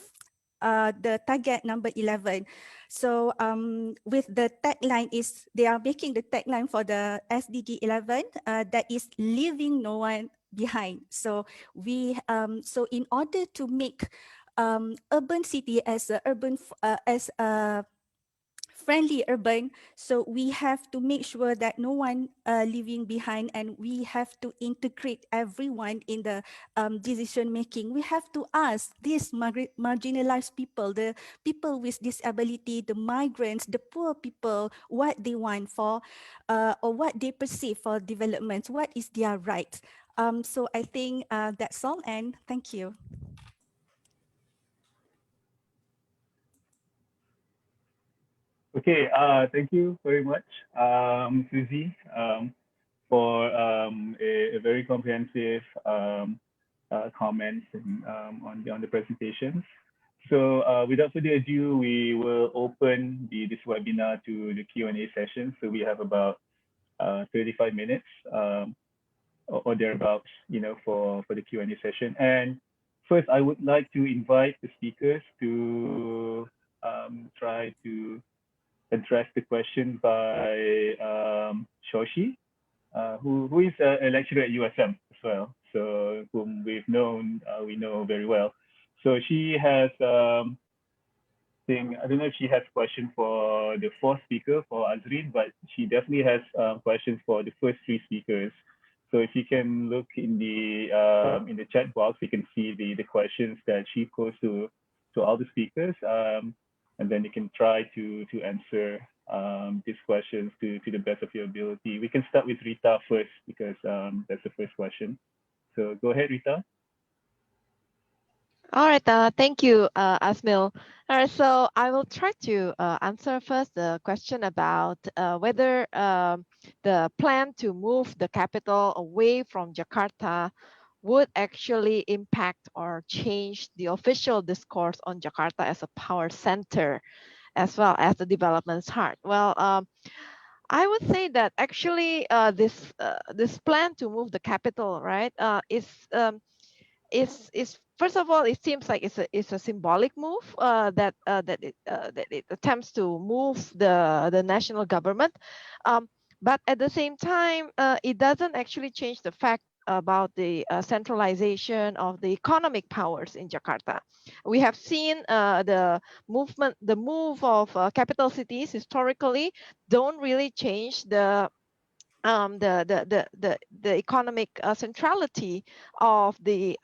the target number 11. So with the tagline is, they are making the tagline for the SDG 11 that is leaving no one behind. So so in order to make urban city as a friendly urban, so we have to make sure that no one leaving behind, and we have to integrate everyone in the decision making. We have to ask these marginalized people, the people with disability, the migrants, the poor people, what they want for or what they perceive for development, what is their right. So I think that's all, and thank you. Okay, thank you very much, Susie, for a very comprehensive comments and, on the presentations. So without further ado, we will open this webinar to the Q&A session. So we have about 35 minutes or thereabouts, for the Q&A session. And first, I would like to invite the speakers to try to address the question by Shoshi, who is a lecturer at USM as well, so whom we know very well. So she has, I don't know if she has question for the fourth speaker, for Azrin, but she definitely has questions for the first three speakers. So if you can look in the chat box, you can see the questions that she posed to all the speakers. And then you can try to answer these questions to the best of your ability. We can start with Rita first because that's the first question. So go ahead, Rita. All right, thank you, Asmil. All right, so I will try to answer first the question about whether the plan to move the capital away from Jakarta would actually impact or change the official discourse on Jakarta as a power center, as well as the development's heart. Well, I would say that actually this plan to move the capital, right, is first of all, it seems like it's a symbolic move that it attempts to move the national government, but at the same time, it doesn't actually change the fact about the centralization of the economic powers in Jakarta. We have seen the move of capital cities historically don't really change the economic centrality of the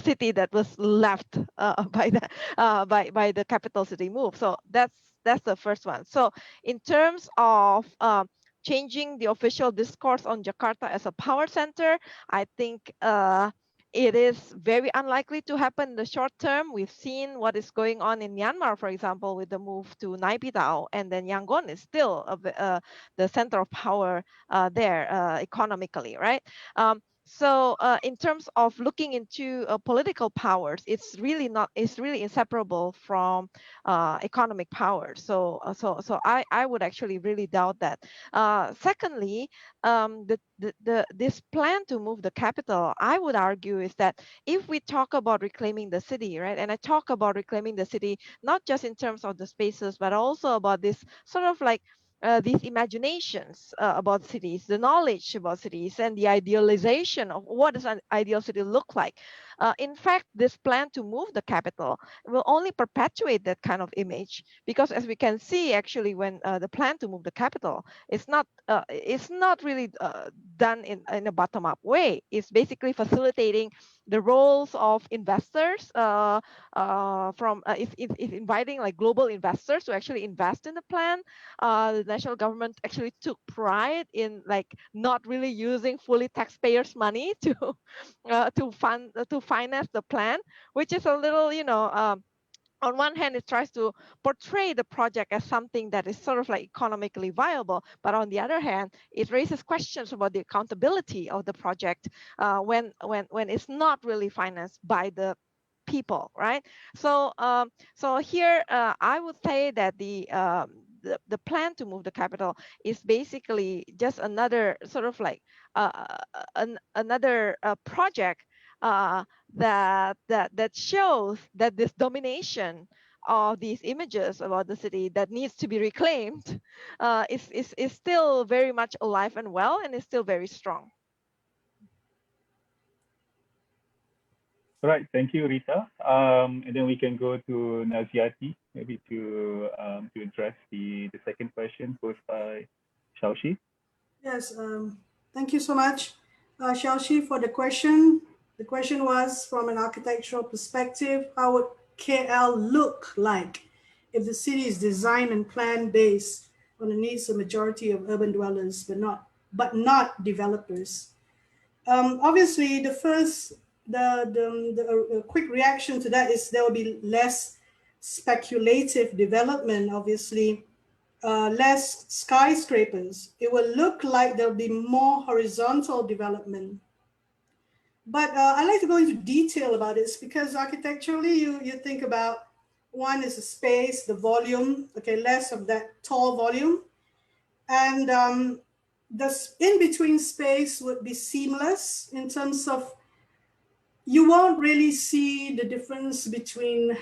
city that was left by the capital city move. So that's the first one. So in terms of changing the official discourse on Jakarta as a power center, I think it is very unlikely to happen in the short term. We've seen what is going on in Myanmar, for example, with the move to Naypyidaw, and then Yangon is still the center of power there economically, right? So in terms of looking into political powers, it's really inseparable from economic power. So I would actually really doubt that. Secondly, this plan to move the capital, I would argue, is that if we talk about reclaiming the city, right, and I talk about reclaiming the city not just in terms of the spaces, but also about this sort of like these imaginations about cities, the knowledge about cities, and the idealization of what does an ideal city look like. In fact, this plan to move the capital will only perpetuate that kind of image, because as we can see, actually, when the plan to move the capital, it's not really done in a bottom-up way. It's basically facilitating the roles of investors if inviting like global investors to actually invest in the plan. The national government actually took pride in like not really using fully taxpayers' money to finance the plan, which is a little, on one hand, it tries to portray the project as something that is sort of like economically viable, but on the other hand, it raises questions about the accountability of the project when it's not really financed by the people, right? So here I would say that the plan to move the capital is basically just another sort of like another project that shows that this domination of these images about the city that needs to be reclaimed is still very much alive and well, and is still very strong. All right, thank you, Rita. And then we can go to Naziriti, maybe to address the second question posed by Xiaoxi. Yes, thank you so much, Xiaoxi, for the question. The question was, from an architectural perspective, how would KL look like if the city is designed and planned based on the needs of majority of urban dwellers, but not developers? Obviously, the quick reaction to that is there will be less speculative development, obviously, less skyscrapers. It will look like there'll be more horizontal development. But I like to go into detail about this because architecturally, you think about, one is the space, the volume, okay, less of that tall volume. And the in-between space would be seamless in terms of you won't really see the difference between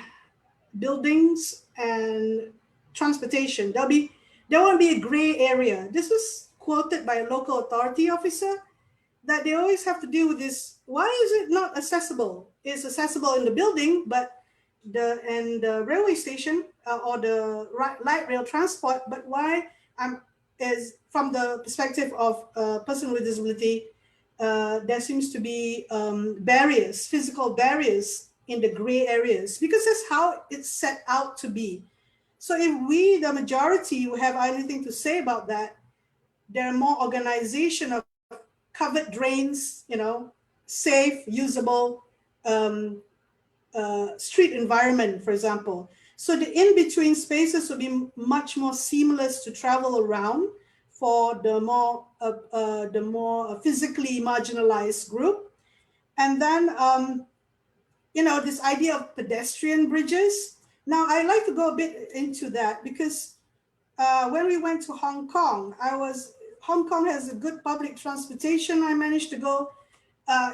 buildings and transportation. There won't be a gray area. This was quoted by a local authority officer, that they always have to deal with this. Why is it not accessible? It's accessible in the building, but the railway station or the light rail transport, but why is from the perspective of a person with disability, there seems to be barriers, physical barriers in the gray areas, because that's how it's set out to be. So if we, the majority, have anything to say about that, there are more organization of covered drains, safe, usable street environment, for example. So the in-between spaces will be much more seamless to travel around for the more physically marginalized group. And then, this idea of pedestrian bridges. Now, I like to go a bit into that because when we went to Hong Kong, Hong Kong has a good public transportation. I managed to go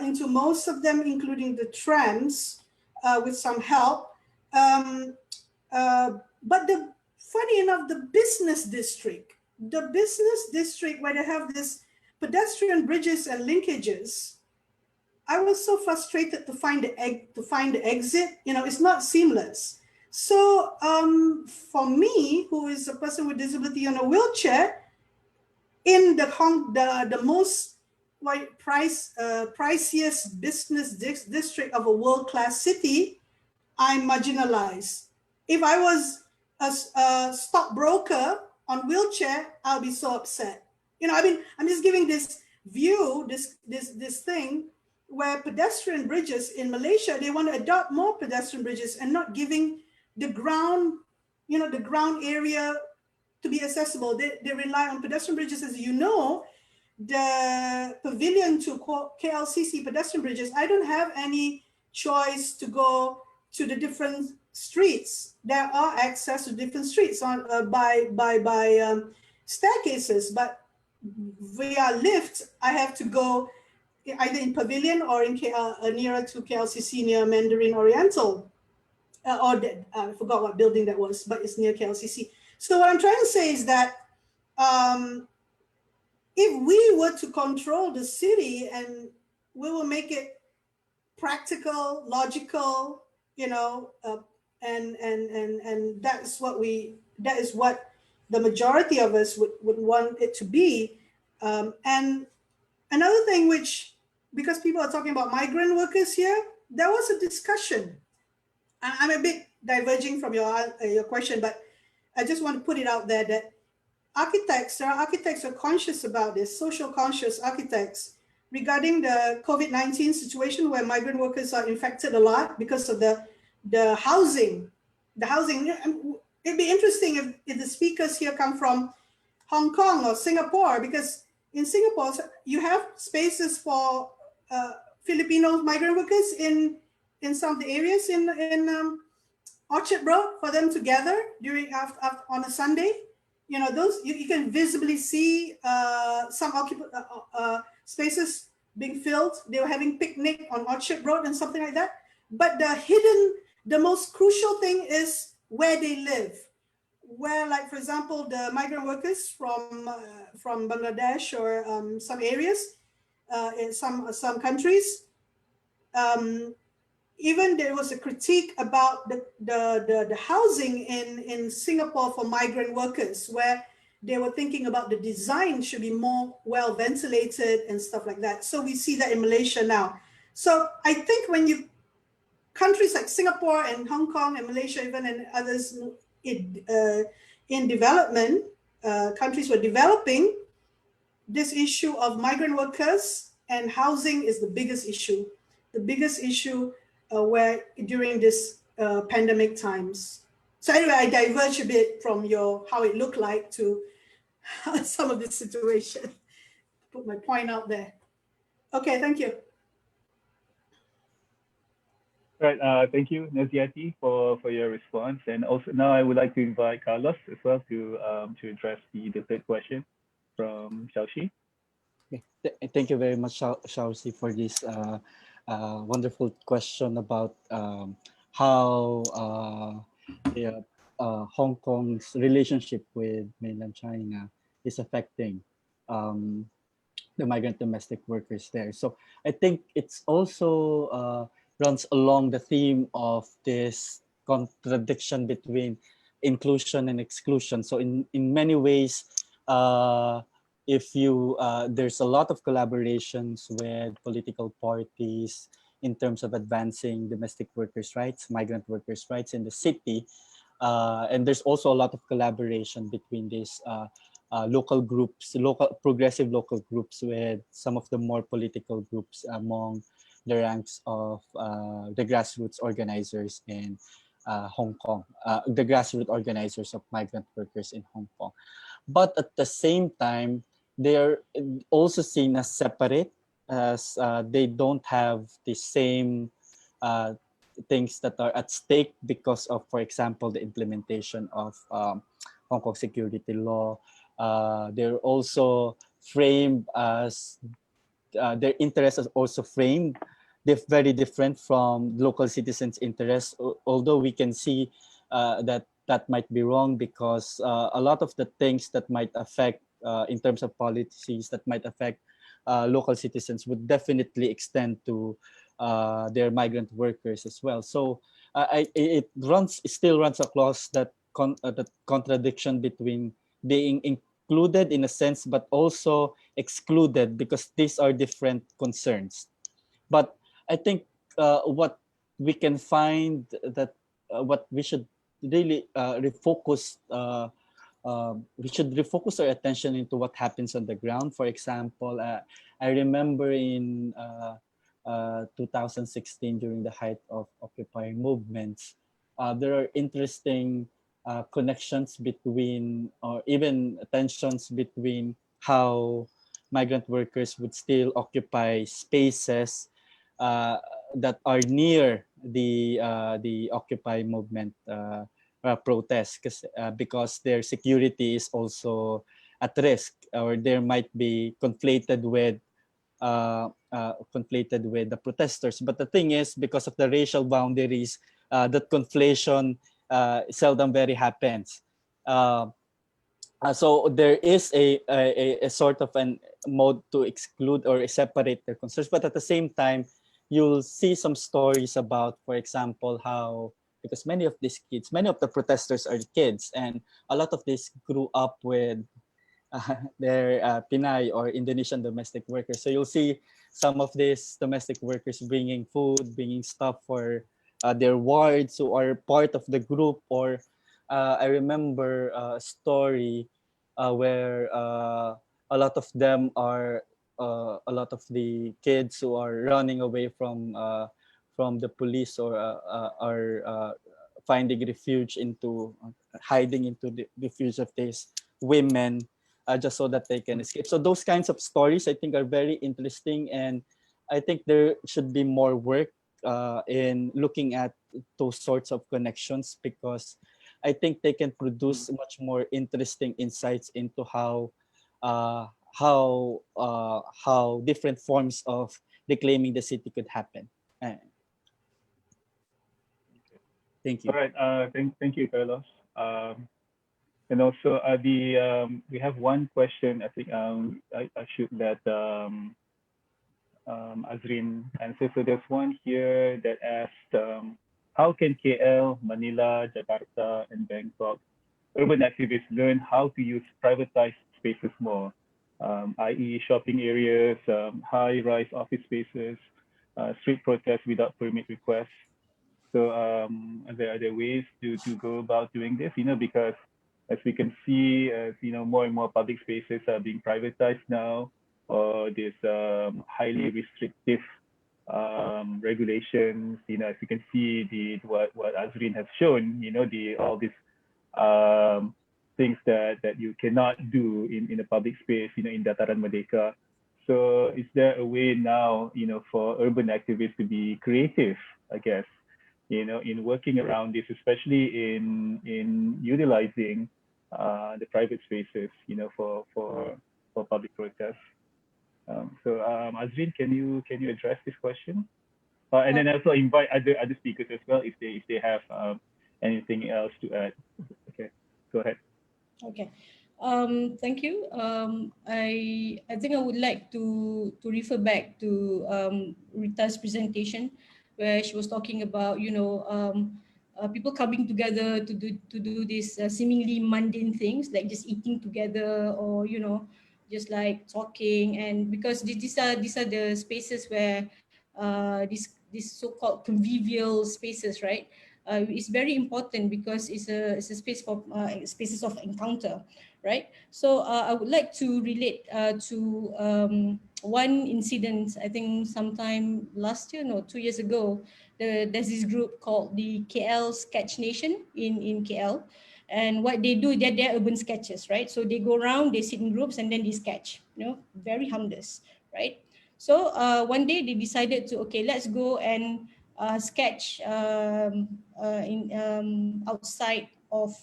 into most of them, including the trams, with some help. But funny enough, the business district where they have this pedestrian bridges and linkages, I was so frustrated to find the exit. It's not seamless. So for me, who is a person with disability on a wheelchair, in the most priciest business district of a world-class city, I'm marginalized. If I was a stockbroker on wheelchair, I'll be so upset. I'm just giving this view, this thing where pedestrian bridges in Malaysia, they want to adopt more pedestrian bridges and not giving the ground, the ground area to be accessible. They rely on pedestrian bridges. As you know, the pavilion to KLCC pedestrian bridges, I don't have any choice to go to the different streets. There are access to different streets by staircases, but via lift, I have to go either in pavilion or in nearer to KLCC near Mandarin Oriental. I forgot what building that was, but it's near KLCC. So what I'm trying to say is that if we were to control the city and we will make it practical, logical, and that is what the majority of us would want it to be. And another thing, which, because people are talking about migrant workers here, there was a discussion. I'm a bit diverging from your question, but I just want to put it out there that there are architects who are conscious about this, social conscious architects, regarding the COVID-19 situation where migrant workers are infected a lot because of the housing. It'd be interesting if the speakers here come from Hong Kong or Singapore, because in Singapore, you have spaces for Filipino migrant workers in some of the areas in Orchard Road for them to gather on a Sunday. Those you can visibly see some spaces being filled. They were having picnic on Orchard Road and something like that. But the most crucial thing is where they live. Where, like, for example, the migrant workers from Bangladesh or some areas in some countries, even there was a critique about the housing in Singapore for migrant workers, where they were thinking about the design should be more well ventilated and stuff like that. So we see that in Malaysia now. So I think when you countries like Singapore and Hong Kong and Malaysia even and others in development, countries were developing, this issue of migrant workers and housing is the biggest issue. The biggest issue where during this pandemic times. So anyway, I diverge a bit from your how it looked like to some of this situation. Put my point out there. Okay, thank you. Right. Thank you, Naziriti, for your response. And also now I would like to invite Carlos as well to address the third question from Xiaoxi. Thank you very much, Xiaoxi, for this wonderful question about how Hong Kong's relationship with mainland China is affecting the migrant domestic workers there. So I think it's also runs along the theme of this contradiction between inclusion and exclusion. So in many ways, if you there's a lot of collaborations with political parties in terms of advancing domestic workers' rights, migrant workers' rights in the city, and there's also a lot of collaboration between these local groups, progressive local groups, with some of the more political groups among the ranks of the grassroots organizers in Hong Kong, the grassroots organizers of migrant workers in Hong Kong. But at the same time, they're also seen as separate, as they don't have the same things that are at stake because of, for example, the implementation of Hong Kong security law. They're also framed as, their interests are also framed very different from local citizens' interests, although we can see that might be wrong, because a lot of the things that might affect in terms of policies that might affect local citizens would definitely extend to their migrant workers as well. So it still runs across that contradiction between being included in a sense, but also excluded, because these are different concerns. But I think what we can find that what we should really refocus, we should refocus our attention into what happens on the ground. For example, I remember in 2016, during the height of occupying movements, there are interesting connections between, or even tensions between, how migrant workers would still occupy spaces that are near the Occupy movement protests, because their security is also at risk, or there might be conflated with the protesters. But the thing is, because of the racial boundaries, that conflation seldom very happens. So there is a sort of an mode to exclude or separate their concerns, but at the same time, you'll see some stories about, for example, how, because many of these kids, many of the protesters are kids, and a lot of these grew up with their Pinay or Indonesian domestic workers. So you'll see some of these domestic workers bringing food, bringing stuff for their wards who are part of the group. Or I remember a story where a lot of them are, a lot of the kids who are running away from the police, or are finding refuge into, hiding into the refuge of these women, just so that they can escape. So those kinds of stories, I think, are very interesting, and I think there should be more work in looking at those sorts of connections, because I think they can produce much more interesting insights into how how different forms of reclaiming the city could happen. Thank you. All right. Thank you, Carlos. And also we have one question. I think I should let Azrin answer. So there's one here that asked, how can KL, Manila, Jakarta, and Bangkok urban activists learn how to use privatized spaces more, i.e. shopping areas, high-rise office spaces, street protests without permit requests? So are there ways to go about doing this? Because as we can see, more and more public spaces are being privatized now, or there's highly restrictive regulations. As you can see, what Azrin has shown, all these things that you cannot do in a public space, in Dataran Merdeka. So is there a way now, for urban activists to be creative, I guess, in working around this, especially in utilizing the private spaces, for public protests? Azrin, can you address this question? And then also invite other speakers as well if they have anything else to add. Okay, go ahead. Okay. Thank you. I think I would like to refer back to Rita's presentation, where she was talking about people coming together to do these seemingly mundane things like just eating together, or just like talking. And because these are the spaces where these so-called convivial spaces, right? It's very important because it's a space for spaces of encounter, right? So I would like to relate to one incident. I think sometime last year, no, 2 years ago, there's this group called the KL Sketch Nation in KL. And what they do, they're urban sketches, right? So they go around, they sit in groups, and then they sketch, very harmless, right? So one day they decided to, okay, let's go and sketch outside of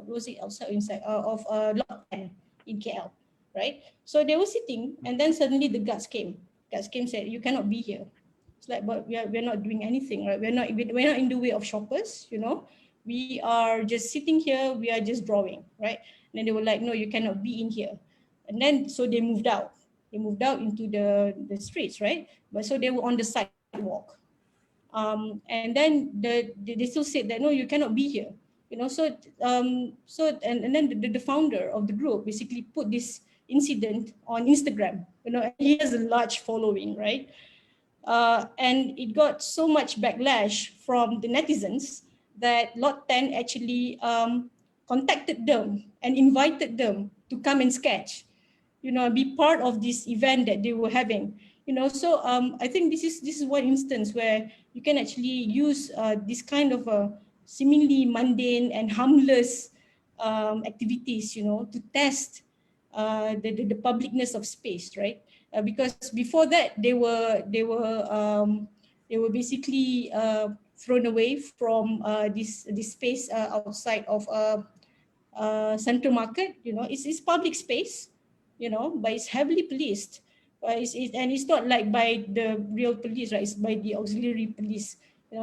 was it outside or inside of Lot 10 in KL, right? So they were sitting, and then suddenly the guards came. Said, "You cannot be here." It's like, but we're not doing anything, right? We're not in the way of shoppers, We are just sitting here. We are just drawing, right? And then they were like, "No, you cannot be in here." And then so they moved out. They moved out into the streets, right? But so they were on the sidewalk. And then they still said that, no, you cannot be here. And then the founder of the group basically put this incident on Instagram. And he has a large following, right? And it got so much backlash from the netizens that Lot 10 actually contacted them and invited them to come and sketch, be part of this event that they were having. So I think this is one instance where you can actually use this kind of seemingly mundane and harmless activities, to test the publicness of space, right? Because before that they were basically thrown away from this space outside of Central Market. It's public space, but it's heavily policed. And it's not like by the real police, right? It's by the auxiliary police.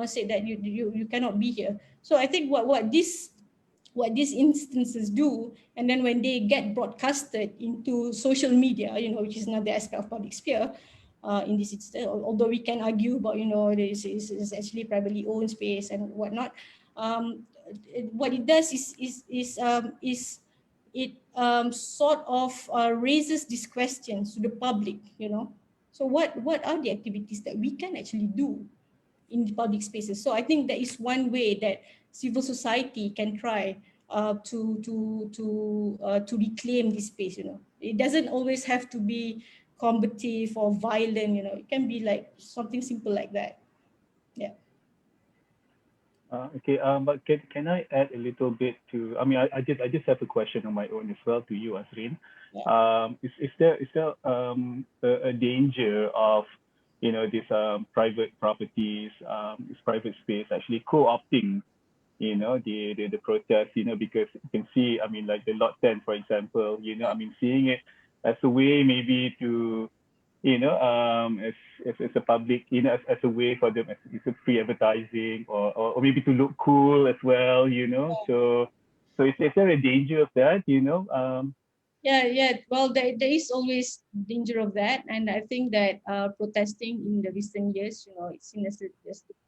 Said that you cannot be here. So I think what these instances do, and then when they get broadcasted into social media, which is another aspect of public sphere, in this instance, although we can argue about, this is actually privately owned space and whatnot. What it does is it sort of raises these questions to the public, So what are the activities that we can actually do in the public spaces? So I think that is one way that civil society can try to reclaim this space. It doesn't always have to be combative or violent. It can be like something simple like that. Yeah. Okay, but can I add a little bit to? I mean, I just have a question on my own as well to you, Azrin. Yeah. Is there a danger of these private properties, this private space actually co-opting the protest, because you can see, I mean, like the Lot 10, for example, I mean, seeing it as a way maybe to, as a public, as a way for them, as a free advertising, or maybe to look cool as well, so is there a danger of that, Yeah. Well, there is always danger of that, and I think that protesting in the recent years, it's seen as the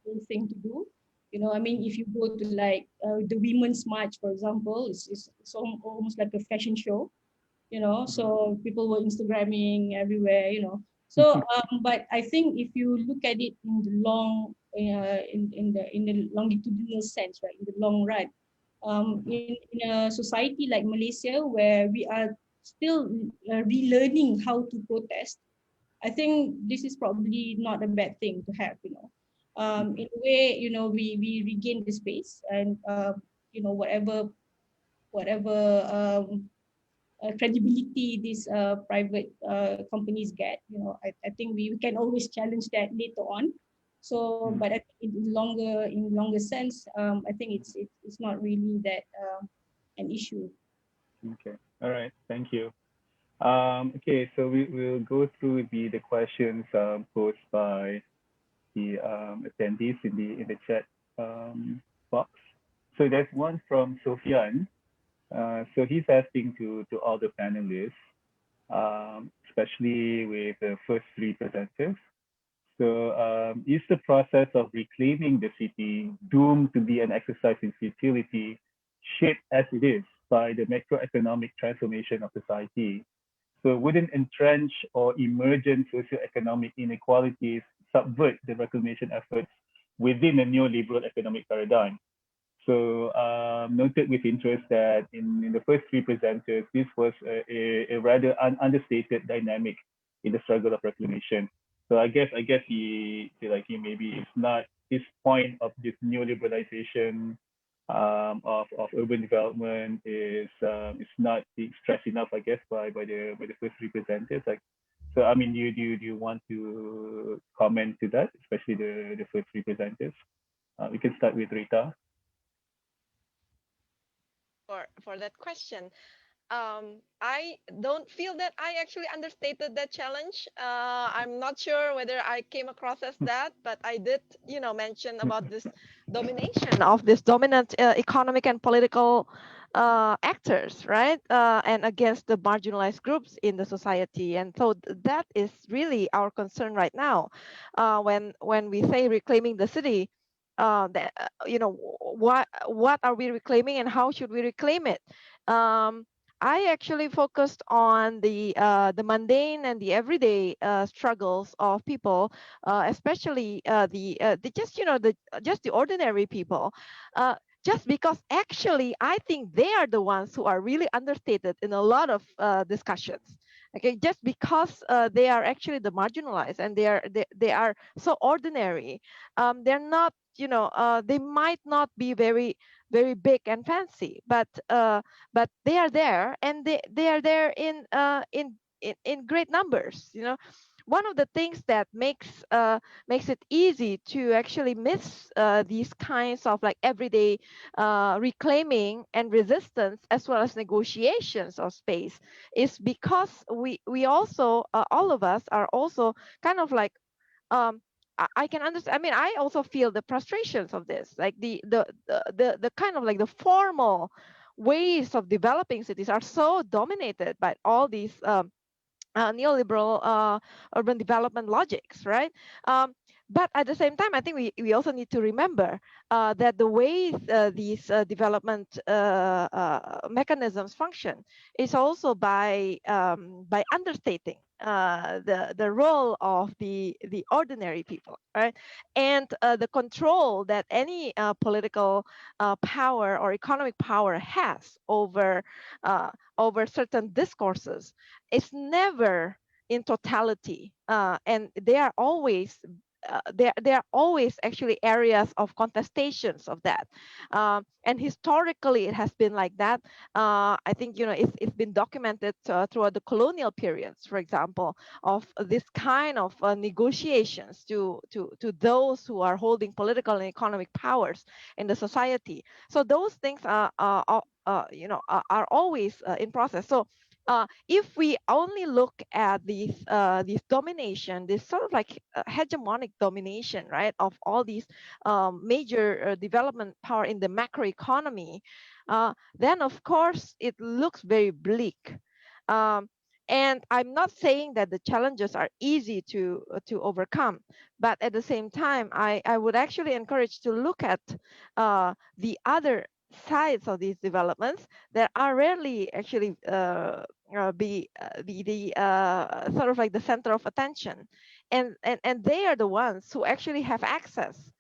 cool thing to do. I mean, if you go to like the Women's March, for example, it's almost like a fashion show. So people were Instagramming everywhere. So, but I think if you look at it in the in the longitudinal sense, right, in the long run, in a society like Malaysia where we are still relearning how to protest, I think this is probably not a bad thing to have. In a way, we regain the space, and whatever credibility these private companies get, I think we can always challenge that later on. So, but I think in longer sense, I think it's not really that an issue. Okay. All right. Thank you. Okay, so we'll go through the questions posed by the attendees in the chat box. So there's one from Sofian. So he's asking to all the panelists, especially with the first three presenters. So is the process of reclaiming the city doomed to be an exercise in futility, shaped as it is by the macroeconomic transformation of society? So wouldn't entrenched or emergent socioeconomic inequalities subvert the reclamation efforts within a neoliberal economic paradigm? So noted with interest that in the first three presenters, this was a rather understated dynamic in the struggle of reclamation. So I guess he maybe it's not this point of this neoliberalization of urban development is not being stressed enough, I guess, by the first three presenters. Like, so I mean, do you want to comment to that, especially the first three presenters? We can start with Rita. For that question. I don't feel that I actually understated that challenge. I'm not sure whether I came across as that, but I did, mention about this domination of this dominant economic and political actors, right? And against the marginalized groups in the society. And so that is really our concern right now. When we say reclaiming the city, what are we reclaiming and how should we reclaim it? I actually focused on the mundane and the everyday struggles of people, especially the just the ordinary people. Just because actually I think they are the ones who are really understated in a lot of discussions. Okay, just because they are actually the marginalized and they are so ordinary. They're not, they might not be very very big and fancy, but they are there, and they are there in great numbers. One of the things that makes it easy to actually miss these kinds of like everyday reclaiming and resistance as well as negotiations of space is because we also all of us are also kind of like I can understand. I mean, I also feel the frustrations of this, like the kind of like the formal ways of developing cities are so dominated by all these neoliberal urban development logics, right? But at the same time, I think we also need to remember that the way these development mechanisms function is also by understating the role of the ordinary people, right? And the control that any political power or economic power has over certain discourses. It's never in totality, and they are always there are always actually areas of contestations of that, and historically it has been like that. I think it's been documented throughout the colonial periods, for example, of this kind of negotiations to those who are holding political and economic powers in the society. So those things are always in process. So if we only look at these domination, this sort of like hegemonic domination, right, of all these major development power in the macroeconomy, then of course it looks very bleak. Um, and I'm not saying that the challenges are easy to overcome, but at the same time, I would actually encourage to look at the other sides of these developments that are rarely actually be the sort of like the center of attention, and they are the ones who actually have access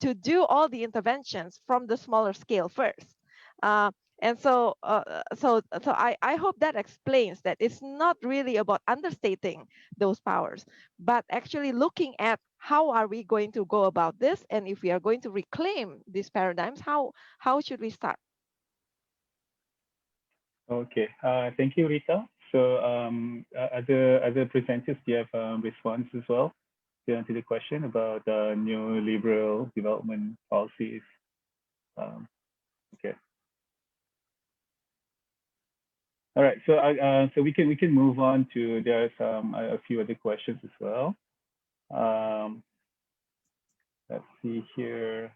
to do all the interventions from the smaller scale first. Uh, and so I hope that explains that it's not really about understating those powers, but actually looking at how are we going to go about this, and if we are going to reclaim these paradigms, how should we start? Okay, thank you, Rita. So other presenters, do you have response as well to the question about neoliberal development policies? Okay. All right. So so we can move on to, there's a few other questions as well. Let's see here.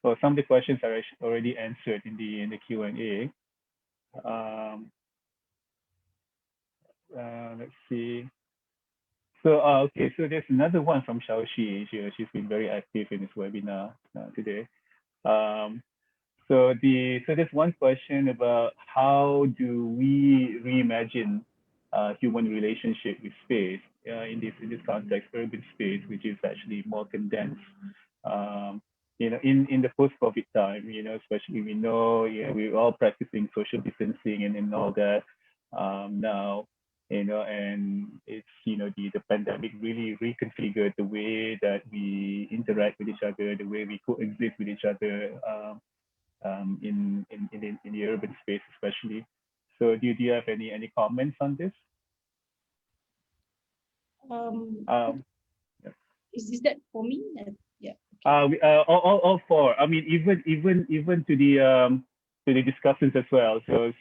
Well, some of the questions are already answered in the Q&A. Let's see. So okay, so there's another one from Xiaoxi. She's been very active in this webinar today. So there's one question about how do we reimagine human relationship with space in this context, urban space, which is actually more condensed. In the post-COVID time, especially we know, we're all practicing social distancing and all that now, and it's, the pandemic really reconfigured the way that we interact with each other, the way we coexist with each other in the urban space, especially. So do you have any comments on this? Yeah. Is that for me? Yeah. All four. I mean, even to the discussants as well. So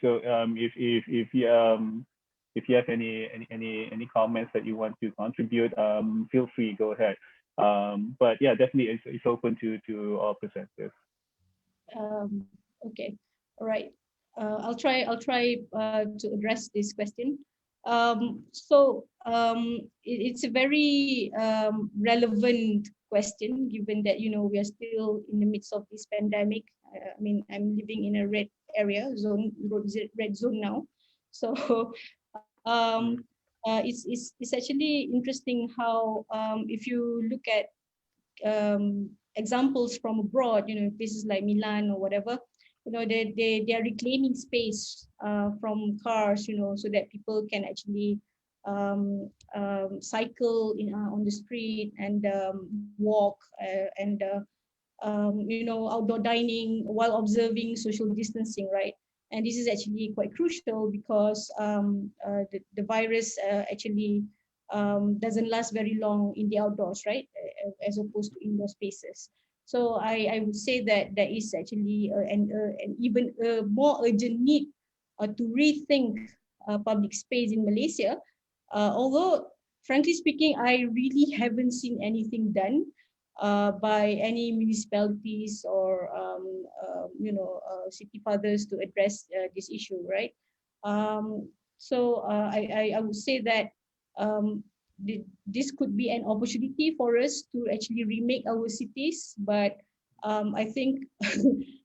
if you have any comments that you want to contribute, feel free, go ahead. But yeah, definitely it's open to all presenters. Okay, all right. I'll try to address this question. It's a very relevant question, given that we are still in the midst of this pandemic. I mean, I'm living in a red area zone, red zone now. So it's actually interesting how if you look at examples from abroad, places like Milan or whatever, they are reclaiming space from cars, so that people can actually cycle on the street and walk and outdoor dining while observing social distancing, right? And this is actually quite crucial because the virus actually doesn't last very long in the outdoors, right? As opposed to indoor spaces. So I would say that there is actually an even more urgent need to rethink public space in Malaysia. Although, frankly speaking, I really haven't seen anything done by any municipalities or city fathers to address this issue, right? So I would say that this could be an opportunity for us to actually remake our cities, but I think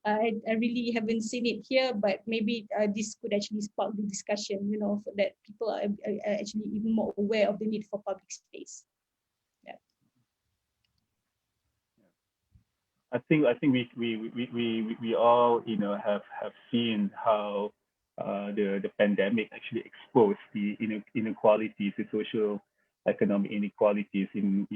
I really haven't seen it here, but maybe this could actually spark the discussion, so that people are actually even more aware of the need for public space. Yeah. I think we all have seen how the pandemic actually exposed the inequalities, the social economic inequalities in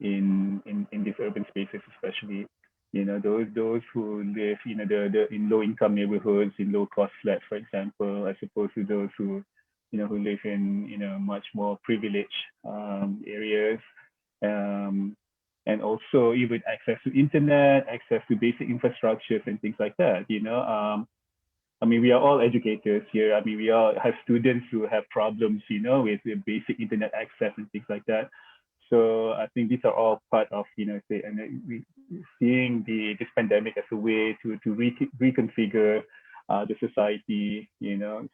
in these urban spaces, especially those who live the in low income neighborhoods, in low cost flats, for example, as opposed to those who who live in much more privileged areas, and also even access to internet, access to basic infrastructures and things like that. I mean, we are all educators here. I mean, we all have students who have problems, with basic internet access and things like that. So I think these are all part of, seeing this pandemic as a way to reconfigure the society,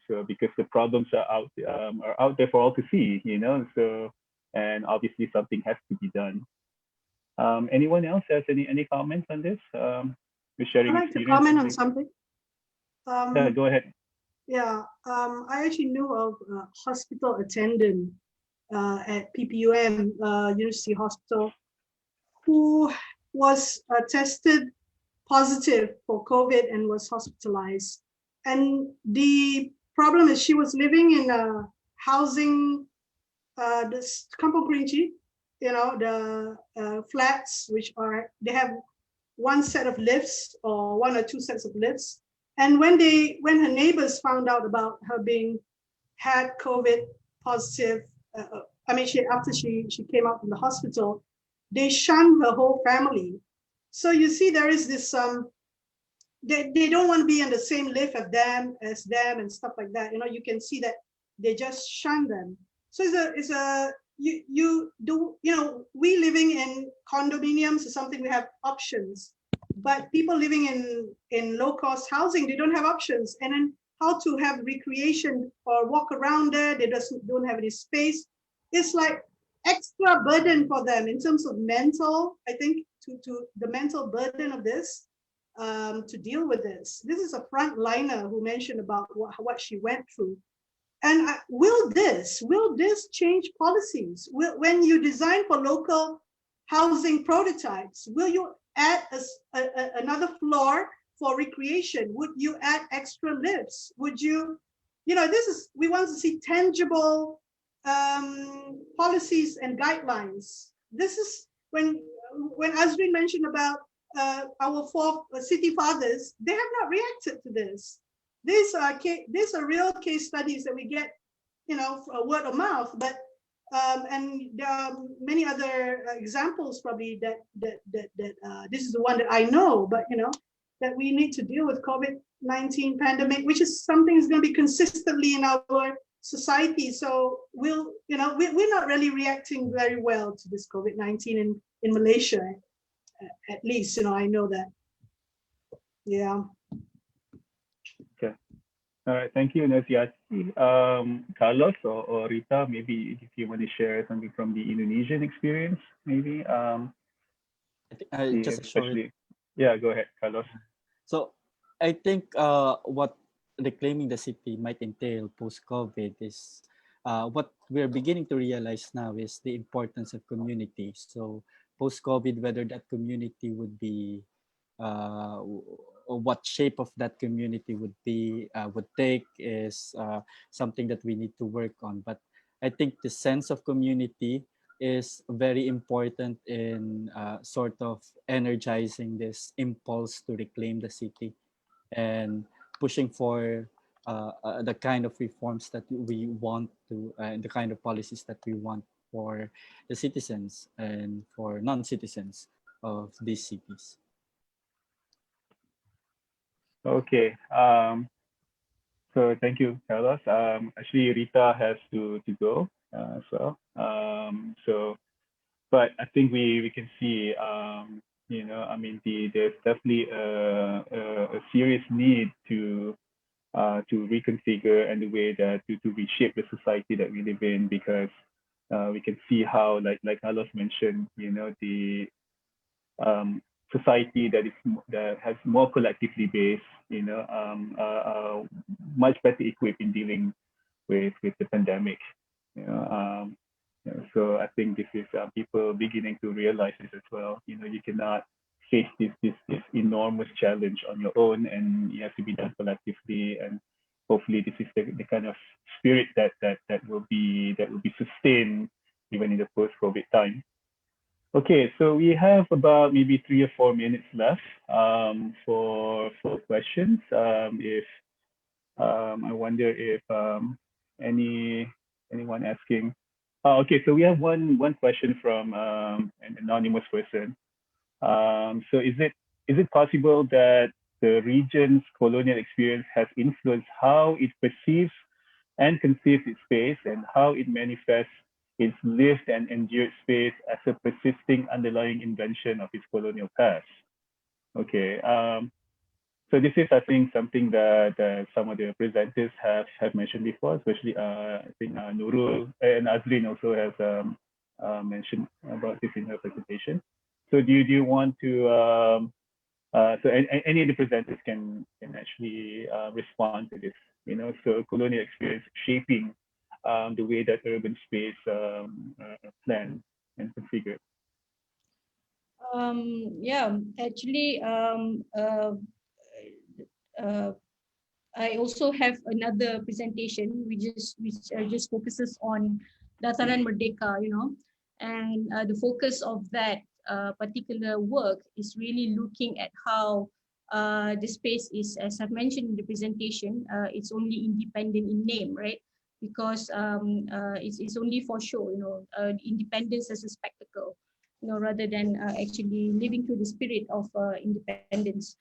so because the problems are out there for all to see, so, and obviously something has to be done. Anyone else has any comments on this? We're sharing I'd like to experience. comment on something. Yeah, go ahead. Yeah, I actually knew of a hospital attendant at PPUM, University Hospital, who was tested positive for COVID and was hospitalized. And the problem is she was living in a housing, this Kampung Kerinci, the flats, which they have one set of lifts or one or two sets of lifts. And when her neighbors found out about her had COVID positive, after she came out from the hospital, they shunned her whole family. So you see, there is this they don't want to be in the same lift as them and stuff like that. You can see that they just shun them. So we living in condominiums is something we have options, but people living in low cost housing, they don't have options. And then how to have recreation or walk around there, they don't have any space. It's like extra burden for them in terms of mental, I think, to the mental burden of this, to deal with this. This is a frontliner who mentioned about what she went through. And will this change policies? When you design for local housing prototypes, will you add another floor for recreation? Would you add extra lifts? Would you, we want to see tangible policies and guidelines. This is when Azrin mentioned about our four city fathers, they have not reacted to this. These are real case studies that we get, word of mouth. But and there are many other examples probably that this is the one that I know. But that we need to deal with COVID-19 pandemic, which is something that's going to be consistently in our society. So we're not really reacting very well to this COVID-19 in Malaysia, at least. I know that. Yeah. Okay. All right. Thank you, Naziriti. Carlos or Rita, maybe if you want to share something from the Indonesian experience, maybe. Just a short. Yeah, go ahead, Carlos. So I think what reclaiming the city might entail post-COVID is what we're beginning to realize now is the importance of community. So post-COVID, whether that community would be, or what shape of that community would take is something that we need to work on. But I think the sense of community is very important in sort of energizing this impulse to reclaim the city and pushing for the kind of reforms that we want to, and the kind of policies that we want for the citizens and for non-citizens of these cities. Okay. So thank you, Carlos. Actually, Rita has to go as well. But I think we can see, there's definitely a serious need to reconfigure and the way that to reshape the society that we live in, because we can see how, like Carlos mentioned, the society that has more collectively based, much better equipped in dealing with the pandemic. So I think this is people beginning to realize this as well. You cannot face this enormous challenge on your own, and you have to be done collectively. And hopefully this is the kind of spirit that will be sustained even in the post-COVID time. Okay, so we have about maybe 3 or 4 minutes left for questions. If I wonder if anyone asking. Okay, so we have one question from an anonymous person. So is it possible that the region's colonial experience has influenced how it perceives and conceives its space and how it manifests its lived and endured space as a persisting underlying invention of its colonial past? Okay, so this is, I think, something that some of the presenters have mentioned before, especially I think Nurul and Azrin also has mentioned about this in her presentation. So do you want to so any of the presenters can actually respond to this, so colonial experience shaping the way that urban space planned and configured. Yeah, actually, I also have another presentation which just focuses on Dataran Merdeka, and the focus of that particular work is really looking at how the space is, as I've mentioned in the presentation, it's only independent in name, right? Because it's only for show, independence as a spectacle, rather than actually living through the spirit of independence.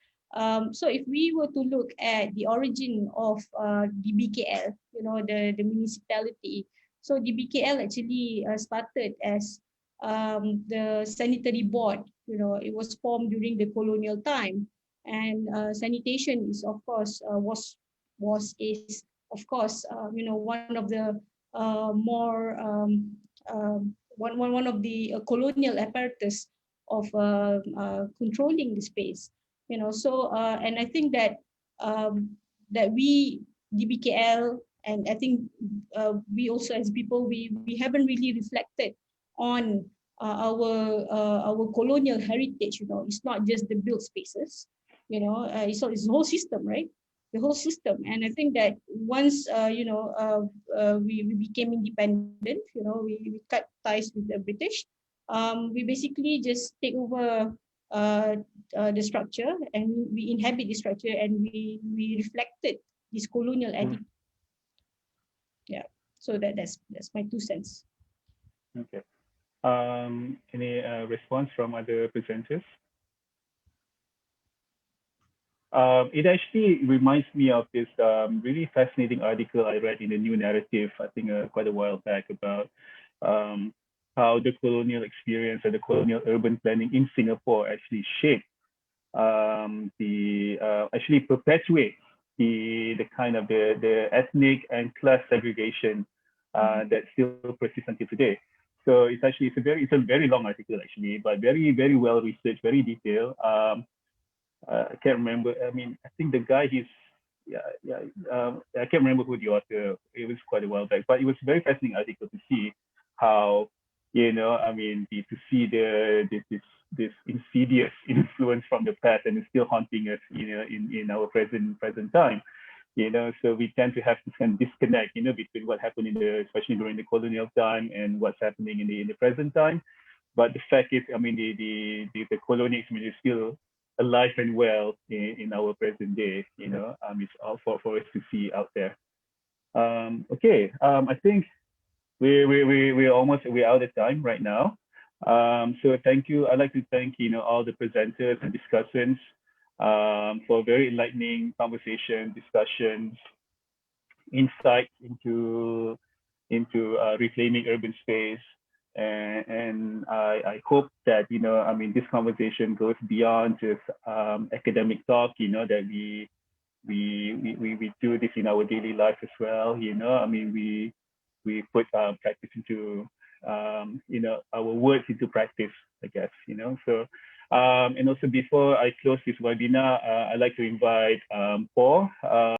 So if we were to look at the origin of DBKL, the municipality, so DBKL actually started as the sanitary board. It was formed during the colonial time, and sanitation is of course is of course one of the more one of the colonial apparatus of controlling the space. So and I think that that we DBKL, and I think we also as people, we haven't really reflected on our colonial heritage. It's not just the built spaces, it's the whole system, right? The whole system. And I think that once we became independent, we cut ties with the British, we basically just take over the structure, and we inhabit the structure, and we reflected this colonial attitude. Yeah, so that's my 2 cents. Okay. Any response from other presenters? It actually reminds me of this really fascinating article I read in the New Narrative, I think quite a while back, about how the colonial experience and the colonial urban planning in Singapore actually shaped actually perpetuates the kind of the ethnic and class segregation that still persists until today. So it's a very long article actually, but very, very well researched, very detailed. I can't remember. I mean, I think the guy I can't remember who the author. It was quite a while back, but it was a very fascinating article to see how, to see this insidious influence from the past, and it's still haunting us, in our present time. So we tend to have this kind of disconnect, between what happened especially during the colonial time, and what's happening in the present time. But the fact is, the colonial experience is still alive and well in our present day. It's all for us to see out there. Okay, I think we're out of time right now. So thank you. I'd like to thank all the presenters and discussants for very enlightening conversation, discussions, insight into reclaiming urban space. And I hope that this conversation goes beyond just academic talk. That we do this in our daily life as well. We put practice into our words into practice, I guess. So and also before I close this webinar, I'd like to invite Paul.